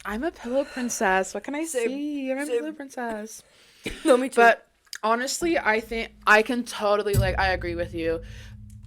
I'm a pillow princess. What can I say? I'm a pillow princess. No, me too. But honestly, I think I can totally, like, I agree with you.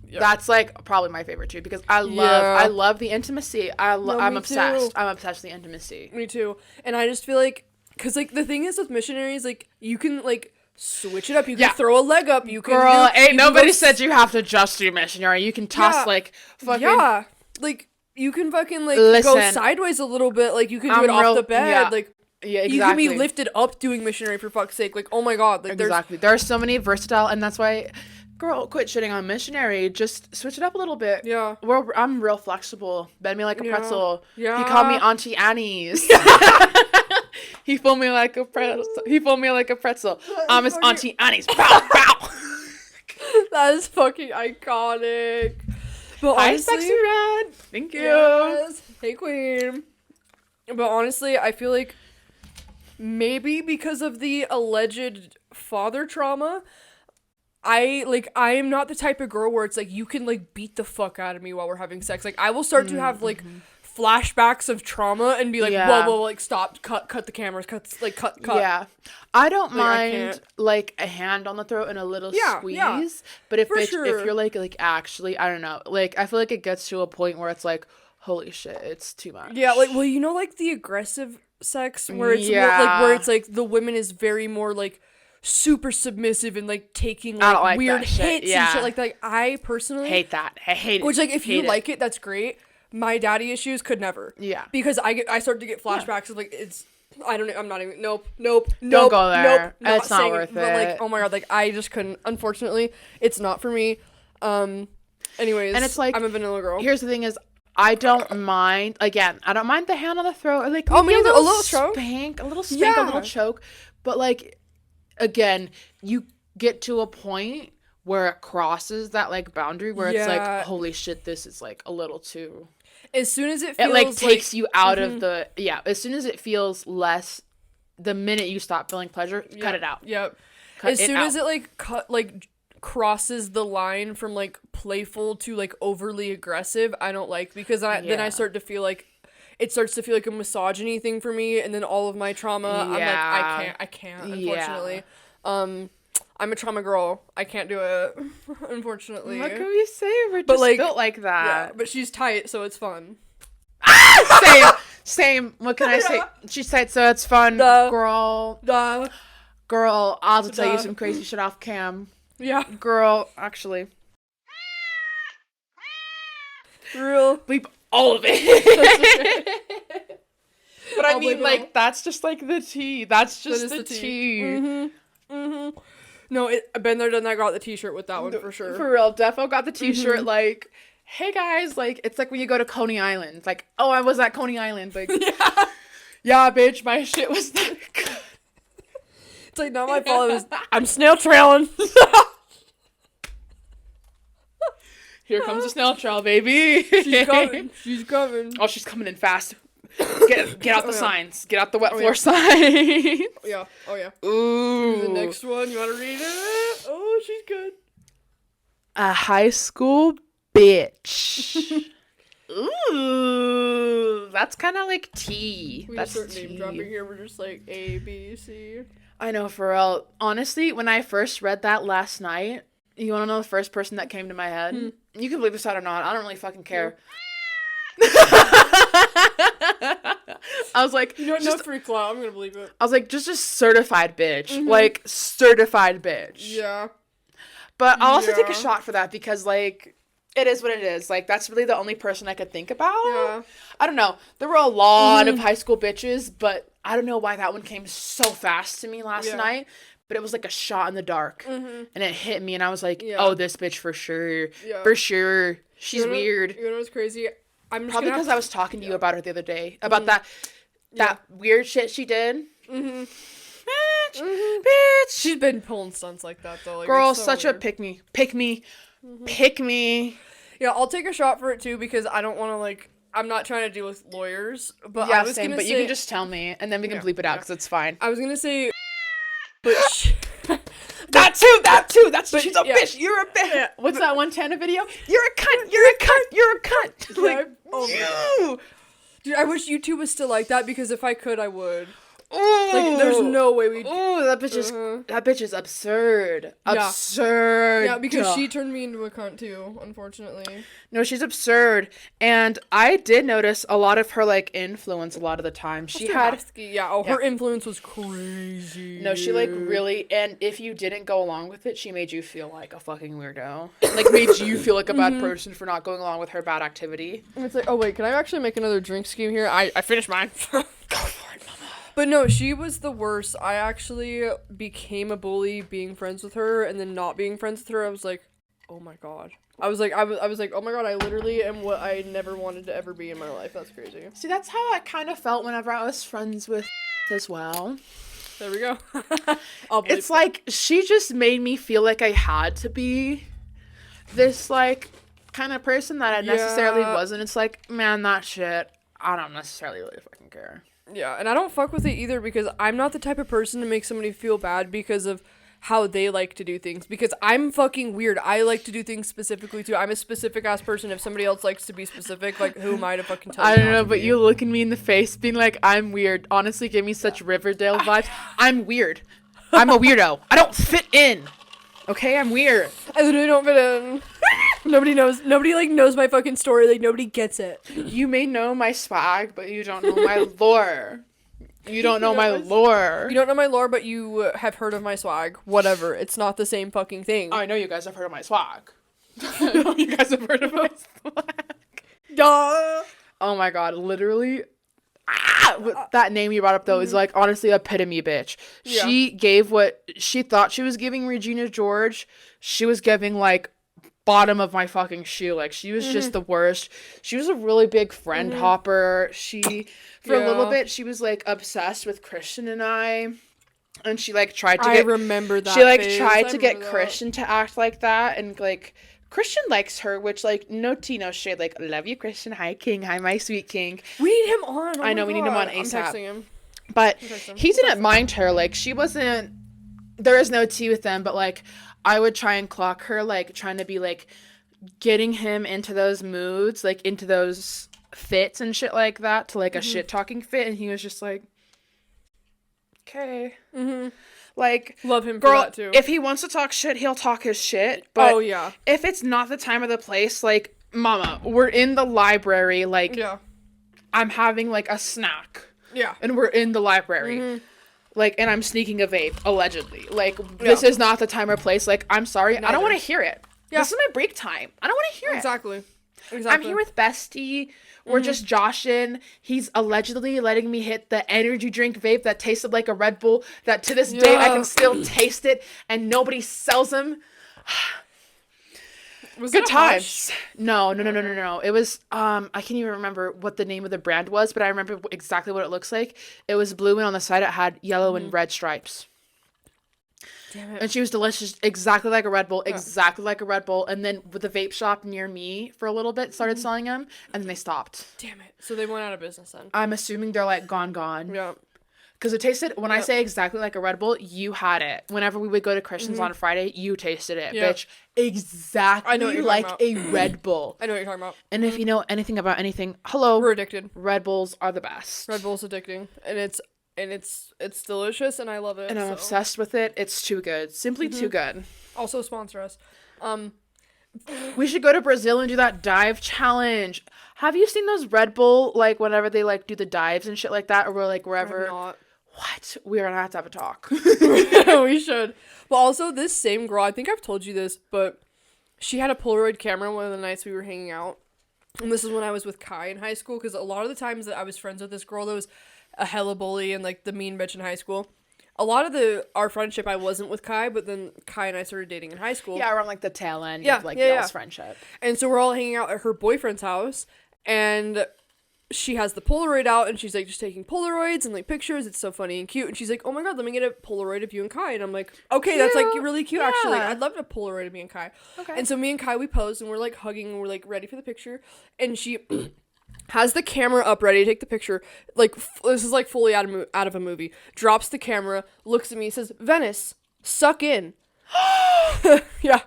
Yeah. That's like probably my favorite too, because I love the intimacy. I'm obsessed. I'm obsessed with the intimacy. Me too. And I just feel like, because like the thing is with missionaries, like you can like switch it up. You can throw a leg up. You can. Girl, nobody said you have to just do missionary. You can toss like fucking. Yeah, like you can fucking like go sideways a little bit. Like you can do it off the bed. Yeah. Like. Yeah, exactly. You can be lifted up doing missionary, for fuck's sake. Like, oh my god. Like, exactly. There are so many versatile, and that's why, girl, quit shitting on missionary. Just switch it up a little bit. Yeah. I'm real flexible. Bend me like a pretzel. Yeah. He called me Auntie Annie's. He pulled me like a pretzel. I'm his Auntie Annie's. Bow, bow. That is fucking iconic. But hi, Sexy Red. Thank you. Yes. Hey, queen. But honestly, I feel like maybe because of the alleged father trauma, I am not the type of girl where it's like you can like beat the fuck out of me while we're having sex. Like I will start to have like flashbacks of trauma and be like, whoa, like stop, cut the cameras, cut. Yeah, I don't mind like a hand on the throat and a little squeeze, but if you're like actually, I don't know, like I feel like it gets to a point where it's like, holy shit, it's too much. Yeah, like, well, you know, like the aggressive sex where it's more, like where it's like the woman is very more like super submissive and like taking like weird hits and shit like that. Like, I personally hate that. I hate it. Which like if you like it, that's great. My daddy issues could never. Yeah. Because I start to get flashbacks of like it's I'm not even. Nope. Don't go there. It's not worth it. But like, oh my god, like I just couldn't. Unfortunately, it's not for me. Anyways, and it's like, I'm a vanilla girl. Here's the thing: is I don't mind. Again, I don't mind the hand on the throat or like maybe a little spank, a little choke. But like, again, you get to a point where it crosses that like boundary where it's like, holy shit, this is like a little too. As soon as it feels like takes you out of the as soon as it feels less, the minute you stop feeling pleasure, cut it out. Yep. As soon as it like crosses the line from like playful to like overly aggressive, I don't like, because then I start to feel like it starts to feel like a misogyny thing for me, and then all of my trauma, I'm like, I can't unfortunately. I'm a trauma girl. I can't do it, unfortunately. What can we say? We're just built like that. Yeah, but she's tight, so it's fun. Same. What can I say? She's tight, so it's fun. Girl, I'll have to tell you some crazy shit off cam. Yeah. Girl, actually. Real. Bleep all of it. But I mean, like, that's just like the tea. That's just the tea. Mm-hmm. Mm-hmm. No, been there, done that, got the t-shirt with that one for sure. For real. Defo got the t-shirt, like, hey guys, like, it's like when you go to Coney Island. Like, oh, I was at Coney Island. Like, yeah, bitch, my shit was that good. It's like, not my fault. I'm snail trailing. Here comes the snail trail, baby. She's coming. Oh, she's coming in fast. Get out the signs. Get out the wet floor signs. Oh yeah. Ooh. The next one, you want to read it? Oh, she's good. A high school bitch. Ooh, that's kind of like tea. We start name dropping here. We're just like A, B, C. I know, for real. Honestly, when I first read that last night, you want to know the first person that came to my head? You can believe this or not. I don't really fucking care. I was like, you don't know free clout. I'm gonna believe it. I was like, just a certified bitch. Like, certified bitch. Yeah. But I'll also take a shot for that because, like, it is what it is. Like, that's really the only person I could think about. Yeah. I don't know. There were a lot of high school bitches, but I don't know why that one came so fast to me last night. But it was like a shot in the dark. And it hit me, and I was like, oh, this bitch for sure. Yeah. For sure. She's weird. You know what's crazy? Probably because I was talking to you about her the other day. About that weird shit she did. Bitch. She's been pulling stunts like that, though. Like, girl, such a pick me. Pick me. Pick me. Yeah, I'll take a shot for it, too, because I don't want to, like... I'm not trying to deal with lawyers, but yeah, I was same, but you can just tell me, and then we can bleep it out, because it's fine. I was gonna say... But that too. She's a bitch. You're a bitch. Yeah. What's that one Tana video? You're a cunt. You're a cunt. Like, oh, dude, I wish YouTube was still like that, because if I could, I would. Ooh. Like, there's no way we'd... Ooh, that bitch is absurd. Yeah. Absurd. Yeah, because she turned me into a cunt, too, unfortunately. No, she's absurd. And I did notice a lot of her, like, influence a lot of the time. She had... her influence was crazy. No, she, like, really... And if you didn't go along with it, she made you feel like a fucking weirdo. Like, made you feel like a bad person for not going along with her bad activity. And it's like, oh, wait, can I actually make another drink scheme here? I finished mine. Go for it, mama. But no, she was the worst. I actually became a bully being friends with her, and then not being friends with her. I was like, oh my god. I was like, oh my god, I literally am what I never wanted to ever be in my life. That's crazy. See, that's how I kind of felt whenever I was friends with as well. There we go. It's like, she just made me feel like I had to be this, like, kind of person that I necessarily wasn't. It's like, man, that shit, I don't necessarily really fucking care. Yeah, and I don't fuck with it either, because I'm not the type of person to make somebody feel bad because of how they like to do things, because I'm fucking weird. I like to do things specifically too. I'm a specific ass person. If somebody else likes to be specific, like, who am I to fucking tell you? I don't know, but you looking me in the face being like, I'm weird, honestly gave me such Riverdale vibes. I'm weird. I'm a weirdo. I don't fit in. Okay, I'm weird. I literally don't fit in. Nobody knows. Nobody, like, knows my fucking story. Like, nobody gets it. You may know my swag, but you don't know my lore. You don't know my lore. You don't know my lore, but you have heard of my swag. Whatever. It's not the same fucking thing. I know you guys have heard of my swag. I know you guys have heard of my swag. Duh. Oh my god, literally. That name you brought up though is like honestly epitome bitch. Yeah. She gave what she thought she was giving Regina George. She was giving like bottom of my fucking shoe. Like she was just the worst. She was a really big friend hopper. She for a little bit she was like obsessed with Christian and I. And she like tried to get remember that. She like tried to get Christian to act like that, and like Christian likes her, which like no tea, no shade. Like love you, Christian. Hi, King. Hi, my sweet King. We need him on. I know we need him on ASAP. I'm texting him. But he didn't mind her. Like she wasn't. There is no tea with them. But like I would try and clock her, like trying to be like getting him into those moods, like into those fits and shit like that, to like a shit talking fit, and he was just like. Okay. Like, love him girl, for that too. If he wants to talk shit, he'll talk his shit. But if it's not the time or the place, like, mama, we're in the library. Like, I'm having like a snack. Yeah. And we're in the library. Like, and I'm sneaking a vape, allegedly. Like, this is not the time or place. Like, I'm sorry. I don't want to hear it. Yeah. This is my break time. I don't want to hear it. Exactly. I'm here with Bestie. We're just joshing. He's allegedly letting me hit the energy drink vape that tasted like a Red Bull, that to this day I can still taste it, and nobody sells them. Was Good it times. No. It was I can't even remember what the name of the brand was, but I remember exactly what it looks like. It was blue, and on the side it had yellow and red stripes. Damn it. And she was delicious, exactly like a Red Bull, exactly like a Red Bull. And then with the vape shop near me for a little bit started selling them, and then they stopped. Damn it. So they went out of business then. I'm assuming they're like gone. Yeah. Because it tasted, when I say exactly like a Red Bull, you had it. Whenever we would go to Christian's on Friday, you tasted it, bitch. Exactly like a Red Bull. I know what you're talking about. And if you know anything about anything, hello. We're addicted. Red Bulls are the best. Red Bull's addicting. And it's delicious, and I love it. And I'm obsessed with it. It's too good. Simply too good. Also sponsor us. We should go to Brazil and do that dive challenge. Have you seen those Red Bull, like, whenever they, like, do the dives and shit like that? Or we're, like, wherever. What? We're gonna have to have a talk. We should. But also, this same girl, I think I've told you this, but she had a Polaroid camera one of the nights we were hanging out. And this is when I was with Kai in high school, because a lot of the times that I was friends with this girl that was a hella bully and like the mean bitch in high school. A lot of our friendship, I wasn't with Kai, but then Kai and I started dating in high school. Yeah, around like the tail end of like y'all's friendship. And so we're all hanging out at her boyfriend's house, and she has the Polaroid out, and she's like just taking Polaroids and like pictures. It's so funny and cute. And she's like, "Oh my god, let me get a Polaroid of you and Kai." And I'm like, "Okay, cute. That's like really cute actually. I'd love a Polaroid of me and Kai." Okay. And so me and Kai, we pose and we're like hugging and we're like ready for the picture, and she has the camera up ready to take the picture. Like, this is like fully out of a movie. Drops the camera, looks at me, says, "Venice, suck in." Yeah.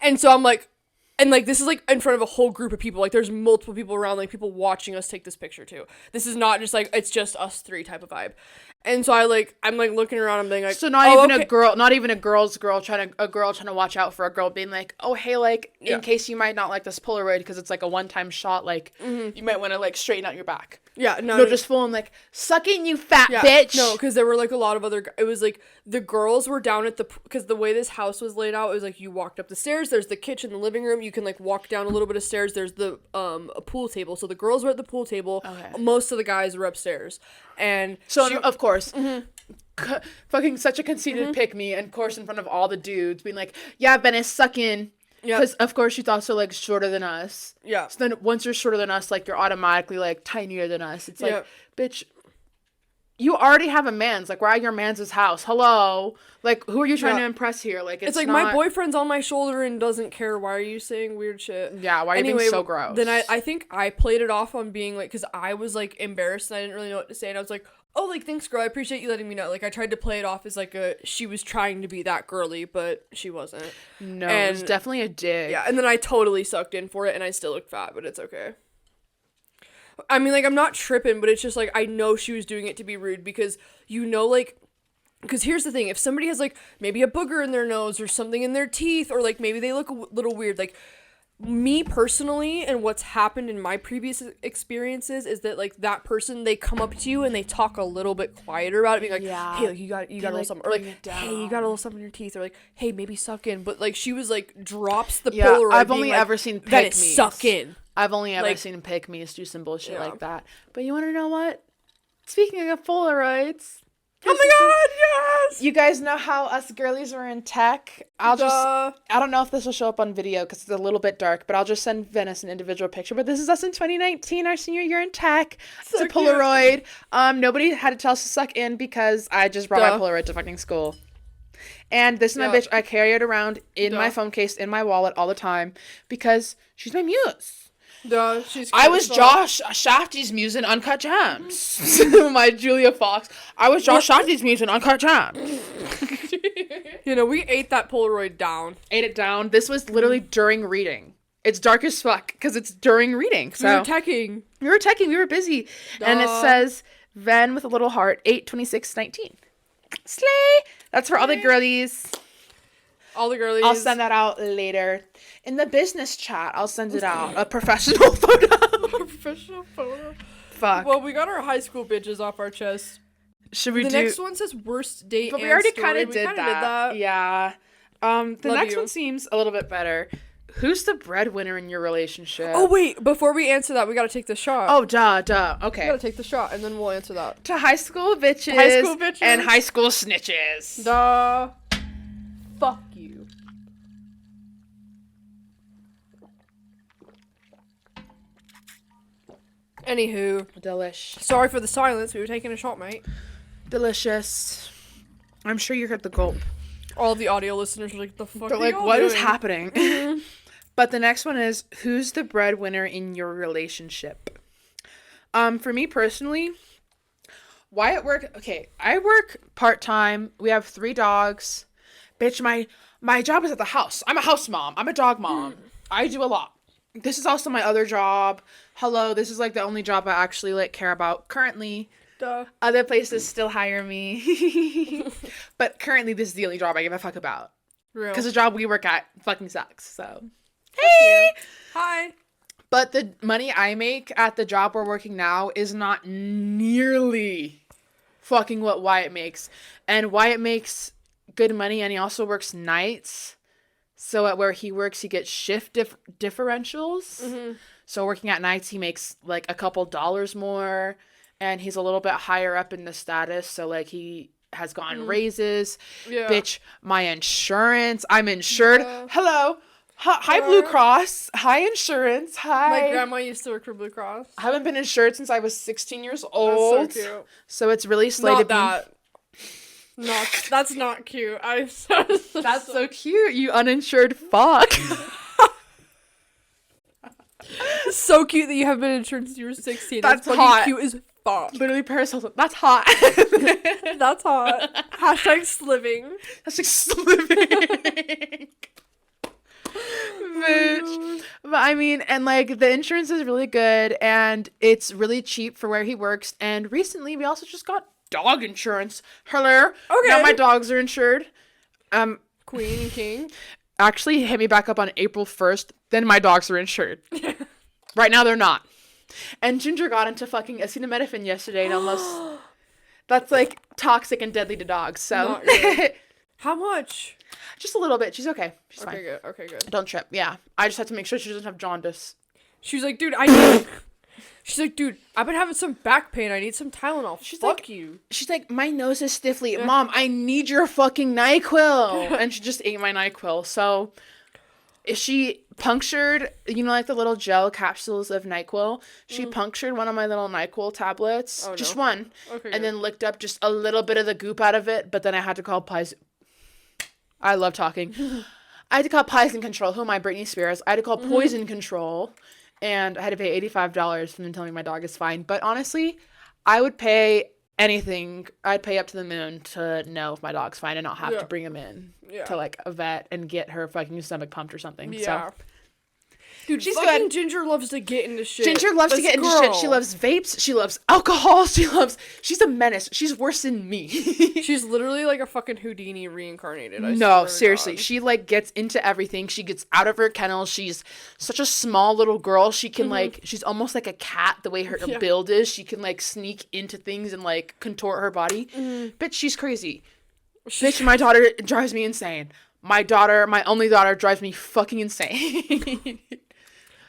And so I'm like, and like, this is like in front of a whole group of people. Like, there's multiple people around, like people watching us take this picture too. This is not just like, it's just us three type of vibe. And so I'm like looking around, I'm being like, so not even a girl trying to watch out for a girl, being like, "Oh, hey, like, in case you might not like this Polaroid because it's like a one-time shot, like, you might want to like straighten out your back." Yeah, no, just full on like, "Sucking, you fat bitch." No, because there were like a lot of other, it was like the girls were down at because the way this house was laid out, it was like you walked up the stairs, there's the kitchen, the living room, you can like walk down a little bit of stairs, there's the a pool table. So the girls were at the pool table, most of the guys were upstairs. And so of course, fucking such a conceited pick me, and of course in front of all the dudes being like, "Yeah, Venice, suck in." Because of course she's also like shorter than us. Yeah. So then once you're shorter than us, like you're automatically like tinier than us. It's like, bitch, you already have a man's. Like, we're at your man's house. Hello. Like, who are you trying to impress here? Like, it's like not... my boyfriend's on my shoulder and doesn't care. Why are you saying weird shit? Yeah, why are you being so gross? Then I think I played it off on being like, because I was like embarrassed and I didn't really know what to say, and I was like, "Oh, like, thanks, girl. I appreciate you letting me know." Like, I tried to play it off as like she was trying to be that girly, but she wasn't. No, it was definitely a dig. Yeah, and then I totally sucked in for it, and I still look fat, but it's okay. I mean, like, I'm not tripping, but it's just like, I know she was doing it to be rude, because you know, like, because here's the thing, if somebody has like maybe a booger in their nose or something in their teeth, or like maybe they look a little weird, like, me personally, and what's happened in my previous experiences is that like that person, they come up to you and they talk a little bit quieter about it, being like, "Hey, like, you got a little something," or like, "Hey, you got a little something in your teeth," or like, "Hey, maybe suck in." But like, she was like, drops the Polaroid. I've only ever seen pick me's. Suck in. I've only ever seen pick me's do some bullshit like that. But you want to know what? speaking of Polaroids. Oh my god, yes! You guys know how us girlies are in tech? I don't know if this will show up on video because it's a little bit dark, but I'll just send Venice an individual picture. But this is us in 2019, our senior year in tech. So it's a Polaroid. Cute. Nobody had to tell us to suck in because I just brought my Polaroid to fucking school. And this is my bitch. I carry it around in my phone case, in my wallet all the time because she's my muse. I was Josh Shafty's muse in Uncut Gems. My Julia Fox. I was Josh Shafty's muse in Uncut Gems. You know, we ate that Polaroid down. Ate it down. This was literally during reading. It's dark as fuck because it's during reading. So we were teching. We were busy. And it says Ven with a little heart, 8/26/19. Slay! That's for all the girlies. All the girlies. I'll send that out later. In the business chat, I'll send it out. A professional photo. Professional photo. Fuck. Well, we got our high school bitches off our chest. Should we The next one says worst date. But we already kind of did that. Yeah. The next one seems a little bit better. Who's the breadwinner in your relationship? Oh, wait. Before we answer that, we got to take the shot. Oh, duh. Okay. We got to take the shot, and then we'll answer that. To high school bitches. And high school snitches. Duh. Fuck you. Anywho. Delish. Sorry for the silence. We were taking a shot, mate. Delicious. I'm sure you heard the gulp. All of the audio listeners are like, the fuck They're like, what is happening? But the next one is, who's the breadwinner in your relationship? For me personally, Wyatt I work part-time. We have 3 dogs. Bitch, my job is at the house. I'm a house mom. I'm a dog mom. I do a lot. This is also my other job. Hello, this is like the only job I actually like care about currently. Duh. Other places still hire me. But currently this is the only job I give a fuck about. Real. Because the job we work at fucking sucks. So, hey! Hi. But the money I make at the job we're working now is not nearly fucking what Wyatt makes. And Wyatt makes good money and he also works nights. So at where he works, he gets shift differentials. Mm-hmm. So working at nights, he makes like a couple dollars more. And he's a little bit higher up in the status. So like he has gotten raises. Yeah. Bitch, my insurance. I'm insured. Yeah. Hello. Hi, Blue Cross. Hi, insurance. Hi. My grandma used to work for Blue Cross. I haven't been insured since I was 16 years old. That's so cute. So it's really slated. That's not cute. I'm so That's so cute. You uninsured fuck. So cute that you have been insured since you were 16. That's hot. Cute as fuck. Literally Paris Hilton. That's hot. That's hot. Hashtag sliving. Sliving. Bitch. But I mean, and like the insurance is really good and it's really cheap for where he works. And recently we also just got dog insurance. Hello. Okay. Now my dogs are insured. Queen and King. Actually hit me back up on April 1st. Then my dogs are insured. Right now they're not. And Ginger got into fucking acetaminophen yesterday and almost that's like toxic and deadly to dogs. So how much? Just a little bit. She's okay. She's fine. Good. Okay, good. Don't trip. Yeah. I just have to make sure she doesn't have jaundice. She's like, dude, She's like, dude, I've been having some back pain. I need some Tylenol. Fuck you. She's like, my nose is stiffly. Yeah. Mom, I need your fucking NyQuil. And she just ate my NyQuil. So if she punctured, you know, like the little gel capsules of NyQuil, she punctured one of my little NyQuil tablets. Oh, just one. Okay, and then licked up just a little bit of the goop out of it. But then I had to call I love talking. I had to call Poison Control. Who am I? Britney Spears. I had to call Poison Control. And I had to pay $85 for them telling me my dog is fine. But honestly, I would pay anything. I'd pay up to the moon to know if my dog's fine and not have to bring him in to like a vet and get her fucking stomach pumped or something. Yeah. So. Dude, she's fucking good. Ginger loves to get into shit. Ginger loves to get into shit. She loves vapes. She loves alcohol. She's a menace. She's worse than me. She's literally like a fucking Houdini reincarnated. No, seriously. She like gets into everything. She gets out of her kennel. She's such a small little girl. She can like, she's almost like a cat the way her build is. She can like sneak into things and like contort her body. Bitch, she's crazy. Bitch, my daughter drives me insane. My only daughter drives me fucking insane.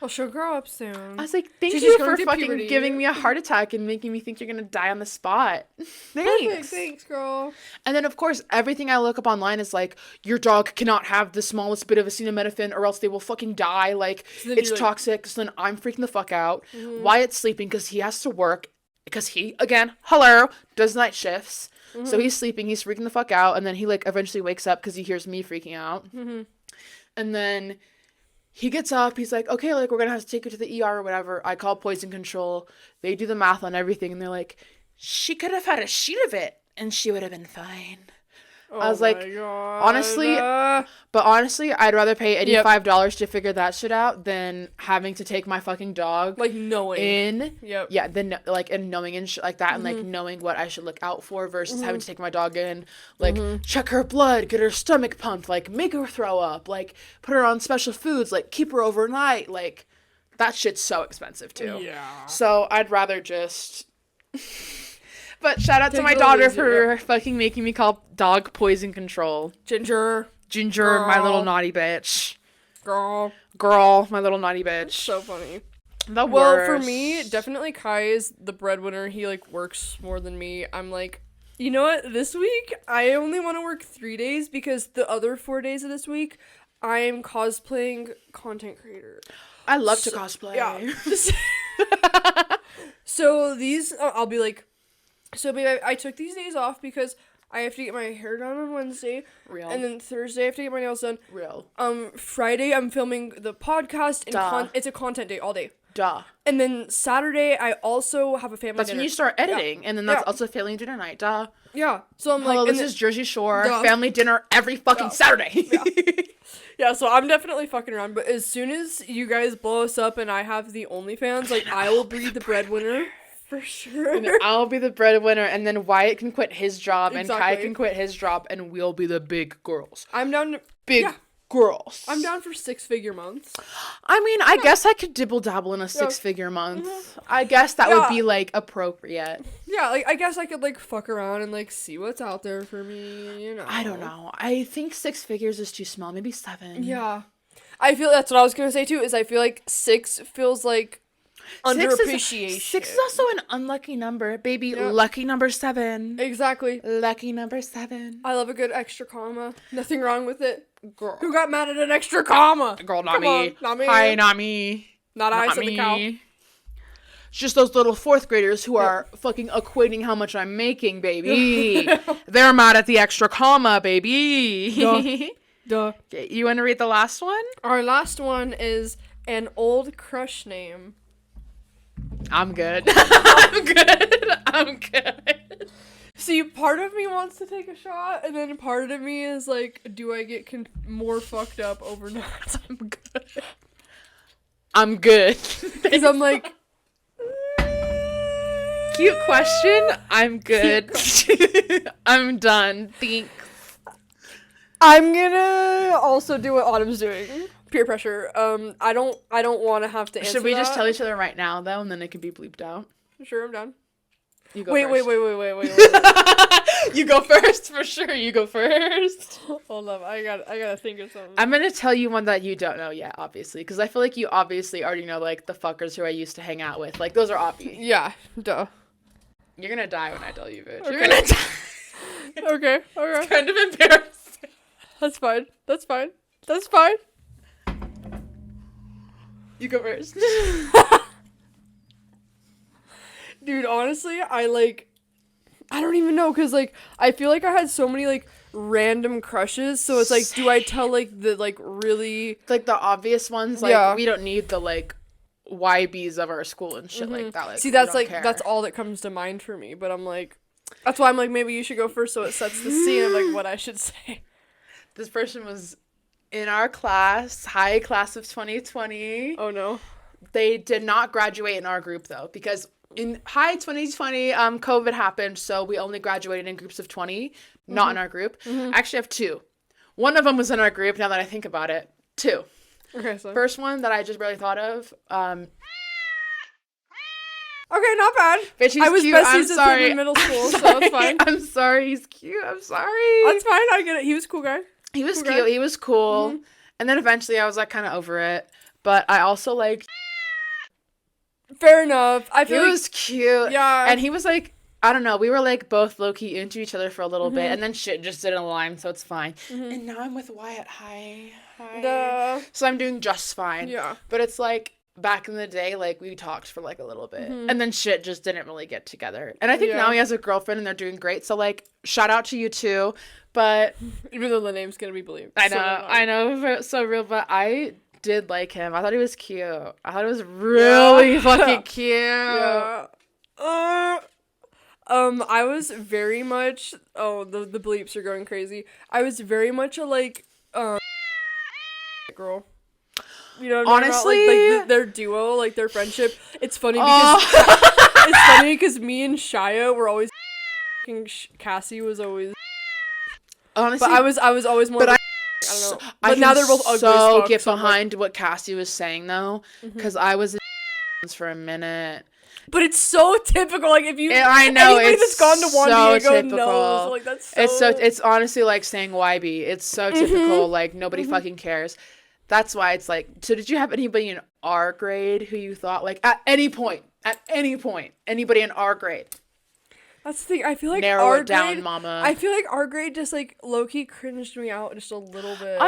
Well, she'll grow up soon. I was like, thank you for fucking giving me a heart attack and making me think you're gonna die on the spot. Thanks. Thanks, girl. And then, of course, everything I look up online is like, your dog cannot have the smallest bit of acetaminophen or else they will fucking die. Like, so it's toxic. So then I'm freaking the fuck out. Wyatt's sleeping because he has to work. Because he, again, does night shifts. So he's sleeping. He's freaking the fuck out. And then he, like, eventually wakes up because he hears me freaking out. And then he gets up. He's like, okay, like, we're going to have to take her to the ER or whatever. I call poison control. They do the math on everything. And they're like, she could have had a sheet of it and she would have been fine. I was like, honestly, I'd rather pay $85 to figure that shit out than having to take my fucking dog, like, knowing than like, and knowing and shit like that, and like knowing what I should look out for versus having to take my dog in, like, check her blood, get her stomach pumped, like, make her throw up, like, put her on special foods, like, keep her overnight, like, that shit's so expensive too. So I'd rather just. But shout out to my daughter for fucking making me call dog poison control. Ginger, girl. My little naughty bitch. Girl, my little naughty bitch. That's so funny. The worst. Well, for me, definitely Kai is the breadwinner. He, like, works more than me. I'm like, you know what? This week, I only want to work 3 days because the other 4 days of this week, I am cosplaying content creator. I love to cosplay. Yeah. So these, I'll be like, so, babe, I took these days off because I have to get my hair done on Wednesday. Real. And then Thursday I have to get my nails done. Real. Friday I'm filming the podcast. And it's a content day all day. Duh. And then Saturday I also have a family dinner. That's when you start editing. And then that's also family dinner night. Duh. Yeah. So I'm Hello, this is Jersey Shore. Family dinner every fucking Saturday. Yeah, so I'm definitely fucking around. But as soon as you guys blow us up and I have the OnlyFans, like, I will be the breadwinner. For sure. And I'll be the breadwinner, and then Wyatt can quit his job, and Kai can quit his job, and we'll be the big girls. I'm down to... Big girls. I'm down for 6-figure months. I mean, I guess I could dibble-dabble in a 6-figure month. I guess that would be, like, appropriate. Yeah, like, I guess I could, like, fuck around and, like, see what's out there for me, you know. I don't know. I think 6 figures is too small. Maybe 7. Yeah. I feel... That's what I was gonna say, too, is I feel like 6 feels like... underappreciation. 6 is also an unlucky number, baby. Yep. Lucky number 7. Exactly. Lucky number 7. I love a good extra comma. Nothing wrong with it. Girl. Who got mad at an extra comma? Girl, not me. Not me. Hi, not me. Not I, said the cow. It's just those little 4th graders who are fucking equating how much I'm making, baby. They're mad at the extra comma, baby. Duh. Okay, you want to read the last one? Our last one is an old crush name. I'm good. I'm good. See, part of me wants to take a shot, and then part of me is like, do I get more fucked up overnight? I'm good. Because I'm like... Cute question. I'm good. I'm done. Thanks. I'm gonna also do what Autumn's doing. Peer pressure. I don't want to have to answer. Should we just tell each other right now, though, and then it can be bleeped out? Sure, I'm done. You go wait, first. Wait. You go first, for sure. You go first. Hold up. I gotta think of something. I'm gonna tell you one that you don't know yet, obviously, because I feel like you obviously already know, like, the fuckers who I used to hang out with. Like, those are obvious. Yeah, duh. You're gonna die when I tell you, bitch. Okay. You're gonna die. Okay. It's kind of embarrassing. That's fine. You go first. Dude, honestly, I don't even know, because, like, I feel like I had so many, like, random crushes, so it's like, do I tell, like, the, like, really... Like, the obvious ones, like, we don't need the, like, YBs of our school and shit like that. Like, see, that's, like, that's all that comes to mind for me, but I'm like... That's why I'm like, maybe you should go first so it sets the scene of, like, what I should say. This person was in our class, class of 2020. Oh, no. They did not graduate in our group, though, because... In 2020, COVID happened, so we only graduated in groups of 20, not in our group. I actually have 2. One of them was in our group, now that I think about it. 2. Okay, so. First one that I just barely thought of. Okay, not bad. Bitch, he's I was cute. besties with him in middle school, so that's fine. I'm sorry, he's cute. I'm sorry. That's fine, I get it. He was a cool guy. He was cute. He was cool. And then eventually I was, like, kind of over it. But I also like. Fair enough. I feel he was cute. Yeah. And he was like, I don't know. We were like both low key into each other for a little bit, and then shit just didn't align, so it's fine. And now I'm with Wyatt. Hi. So I'm doing just fine. Yeah. But it's like back in the day, like we talked for like a little bit, and then shit just didn't really get together. And I think now he has a girlfriend, and they're doing great. So like, shout out to you too. But even though the name's gonna be believed, I know, so real. But I did like him. I thought he was cute. I thought it was really fucking cute. Yeah. I was very much. Oh, the bleeps are going crazy. I was very much a like, girl. You know, what honestly, like their duo, like their friendship. It's funny because me and Shia were always. Cassie was always. Honestly, but I was always more. But I don't know. But now they're both ugly. So get behind what Cassie was saying though, because I was for a minute. But it's so typical. Like if you, I know anybody it's that's gone to Juan so Diego typical. knows. Like that's so. It's honestly like saying YB. It's so typical. Like nobody fucking cares. That's why it's like. So did you have anybody in our grade who you thought like at any point, anybody in our grade? That's the thing. I feel like narrow our it down, grade, mama. I feel like our grade just like low key cringed me out just a little bit.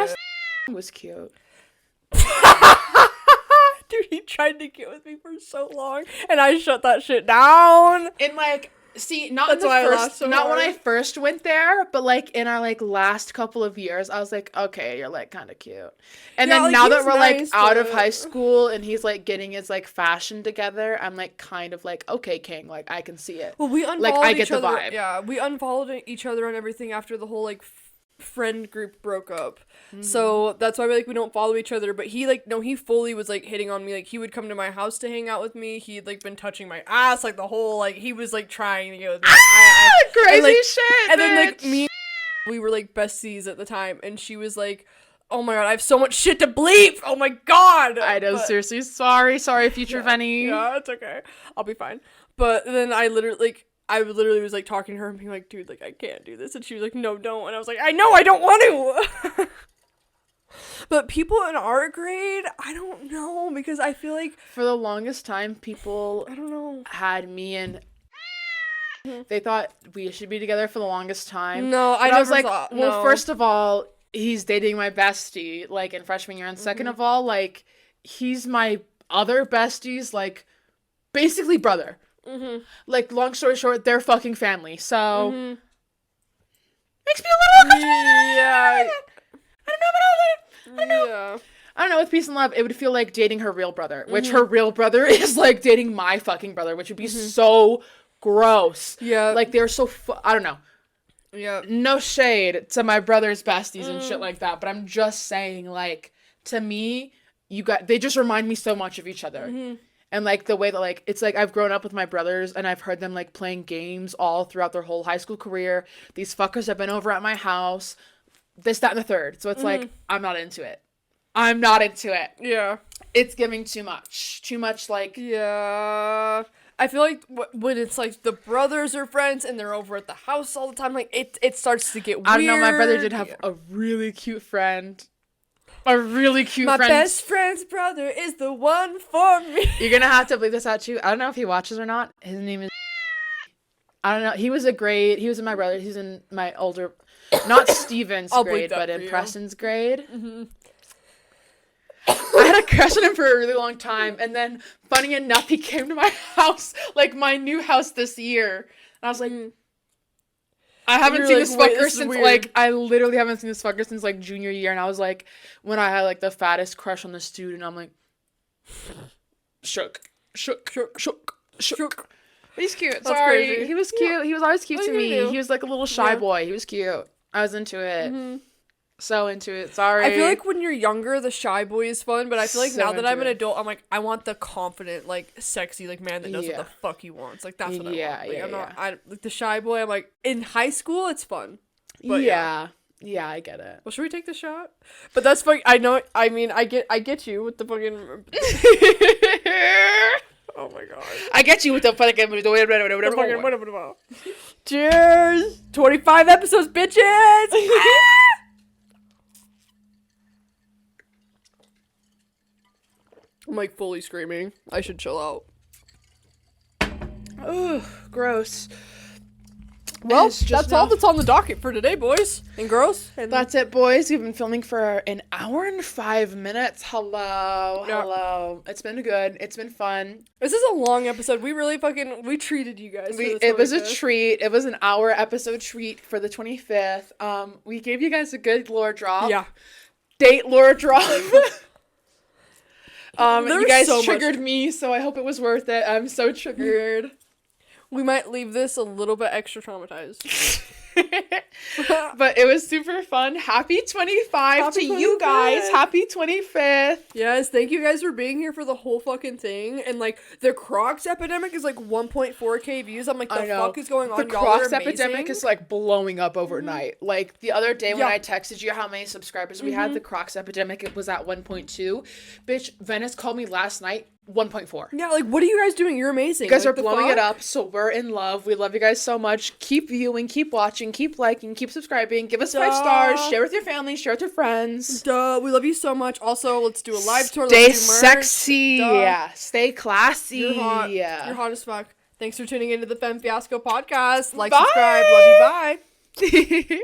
Was cute. Dude, he tried to get with me for so long, and I shut that shit down. And like, see, not when I first went there, but like in our like last couple of years, I was like, okay, you're like kind of cute. And then like, now that we're like out of high school and he's like getting his like fashion together, I'm like kind of like, okay, King, like I can see it. Well, we unfollowed like I get each the other. vibe. Yeah, we unfollowed each other on everything after the whole like friend group broke up. So that's why we don't follow each other. But he like he fully was like hitting on me. Like he would come to my house to hang out with me. He'd like been touching my ass like the whole like he was like trying to get with me. Crazy and, like, shit. And then like me, we were like besties at the time, and she was like, "Oh my god, I have so much shit to bleep. Oh my god." I know, seriously. Sorry, future Venny. Yeah, it's okay. I'll be fine. But then I literally was like talking to her and being like, dude, like I can't do this. And she was like, no, don't. And I was like, I know, I don't want to. But people in our grade, I don't know, because I feel like for the longest time, people I don't know had me and they thought we should be together for the longest time. No, I was like, well, first of all, he's dating my bestie like in freshman year, and second of all, like he's my other bestie's like basically brother. Like, long story short, they're fucking family. So makes me a little uncomfortable. Yeah. I don't know about all that. I don't know. With peace and love, it would feel like dating her real brother, which her real brother is like dating my fucking brother, which would be so gross. Yeah. Like they're so I don't know. Yeah. No shade to my brother's besties and shit like that, but I'm just saying, like, to me, they just remind me so much of each other. And, like, the way that, like, it's like I've grown up with my brothers and I've heard them, like, playing games all throughout their whole high school career. These fuckers have been over at my house. This, that, and the third. So it's like, I'm not into it. Yeah. It's giving too much. Too much, like... Yeah. I feel like when it's, like, the brothers are friends and they're over at the house all the time, like, it starts to get weird. I don't know. My brother did have a really cute friend. My best friend's brother is the one for me. You're gonna have to bleep this out too. I don't know if he watches or not. His name is... I don't know. He was in my brother. He's in my older... Not Steven's grade, but in Preston's grade. I had a crush on him for a really long time. And then, funny enough, he came to my house, like my new house this year. And I was like... I haven't seen this fucker since, like, I literally haven't seen this fucker since, like, junior year. And I was like, when I had, like, the fattest crush on the student, I'm like, shook. But he's cute. That's Sorry. crazy. He was cute. Yeah. He was always cute to me. He was, like, a little shy boy. He was cute. I was into it. So into it. Sorry. I feel like when you're younger, the shy boy is fun, but I feel like now that I'm an adult, I'm like, I want the confident, like, sexy, like, man that knows what the fuck he wants. Like, that's what I want. Like, I'm not, like, the shy boy, I'm like, in high school, it's fun. But yeah, I get it. Well, should we take the shot? But that's funny. I know, I mean, I get you with the fucking... Oh my god. I get you with the fucking... Cheers! 25 episodes, bitches! I'm like fully screaming. I should chill out. Ugh, gross. Well, that's all that's on the docket for today, boys and girls. And that's it, boys. We've been filming for an hour and 5 minutes. Hello. It's been good. It's been fun. This is a long episode. We really we treated you guys. It was a treat. It was an hour episode treat for the 25th. We gave you guys a good lore drop. Yeah. Date lore drop. You guys triggered me, so I hope it was worth it. I'm so triggered. We might leave this a little bit extra traumatized. But it was super fun. Happy 25 to you guys. Happy 25th. Yes, thank you guys for being here for the whole fucking thing. And like the Crocs epidemic is like 1.4k views. I'm like, the fuck is going on? The Crocs epidemic is like blowing up overnight. Mm-hmm. Like the other day when I texted you how many subscribers we had, the Crocs epidemic, it was at 1.2. Bitch, Venice called me last night. 1.4. Yeah, like, what are you guys doing? You're amazing. You guys are blowing it up, so we're in love. We love you guys so much. Keep viewing, keep watching, keep liking, keep subscribing. Give us 5 stars. Share with your family. Share with your friends. We love you so much. Also, let's do a live tour. Stay sexy. Yeah. Stay classy. You're hot. Yeah. You're hot as fuck. Thanks for tuning into the Femme Fiasco podcast. Like, subscribe. Love you. Bye.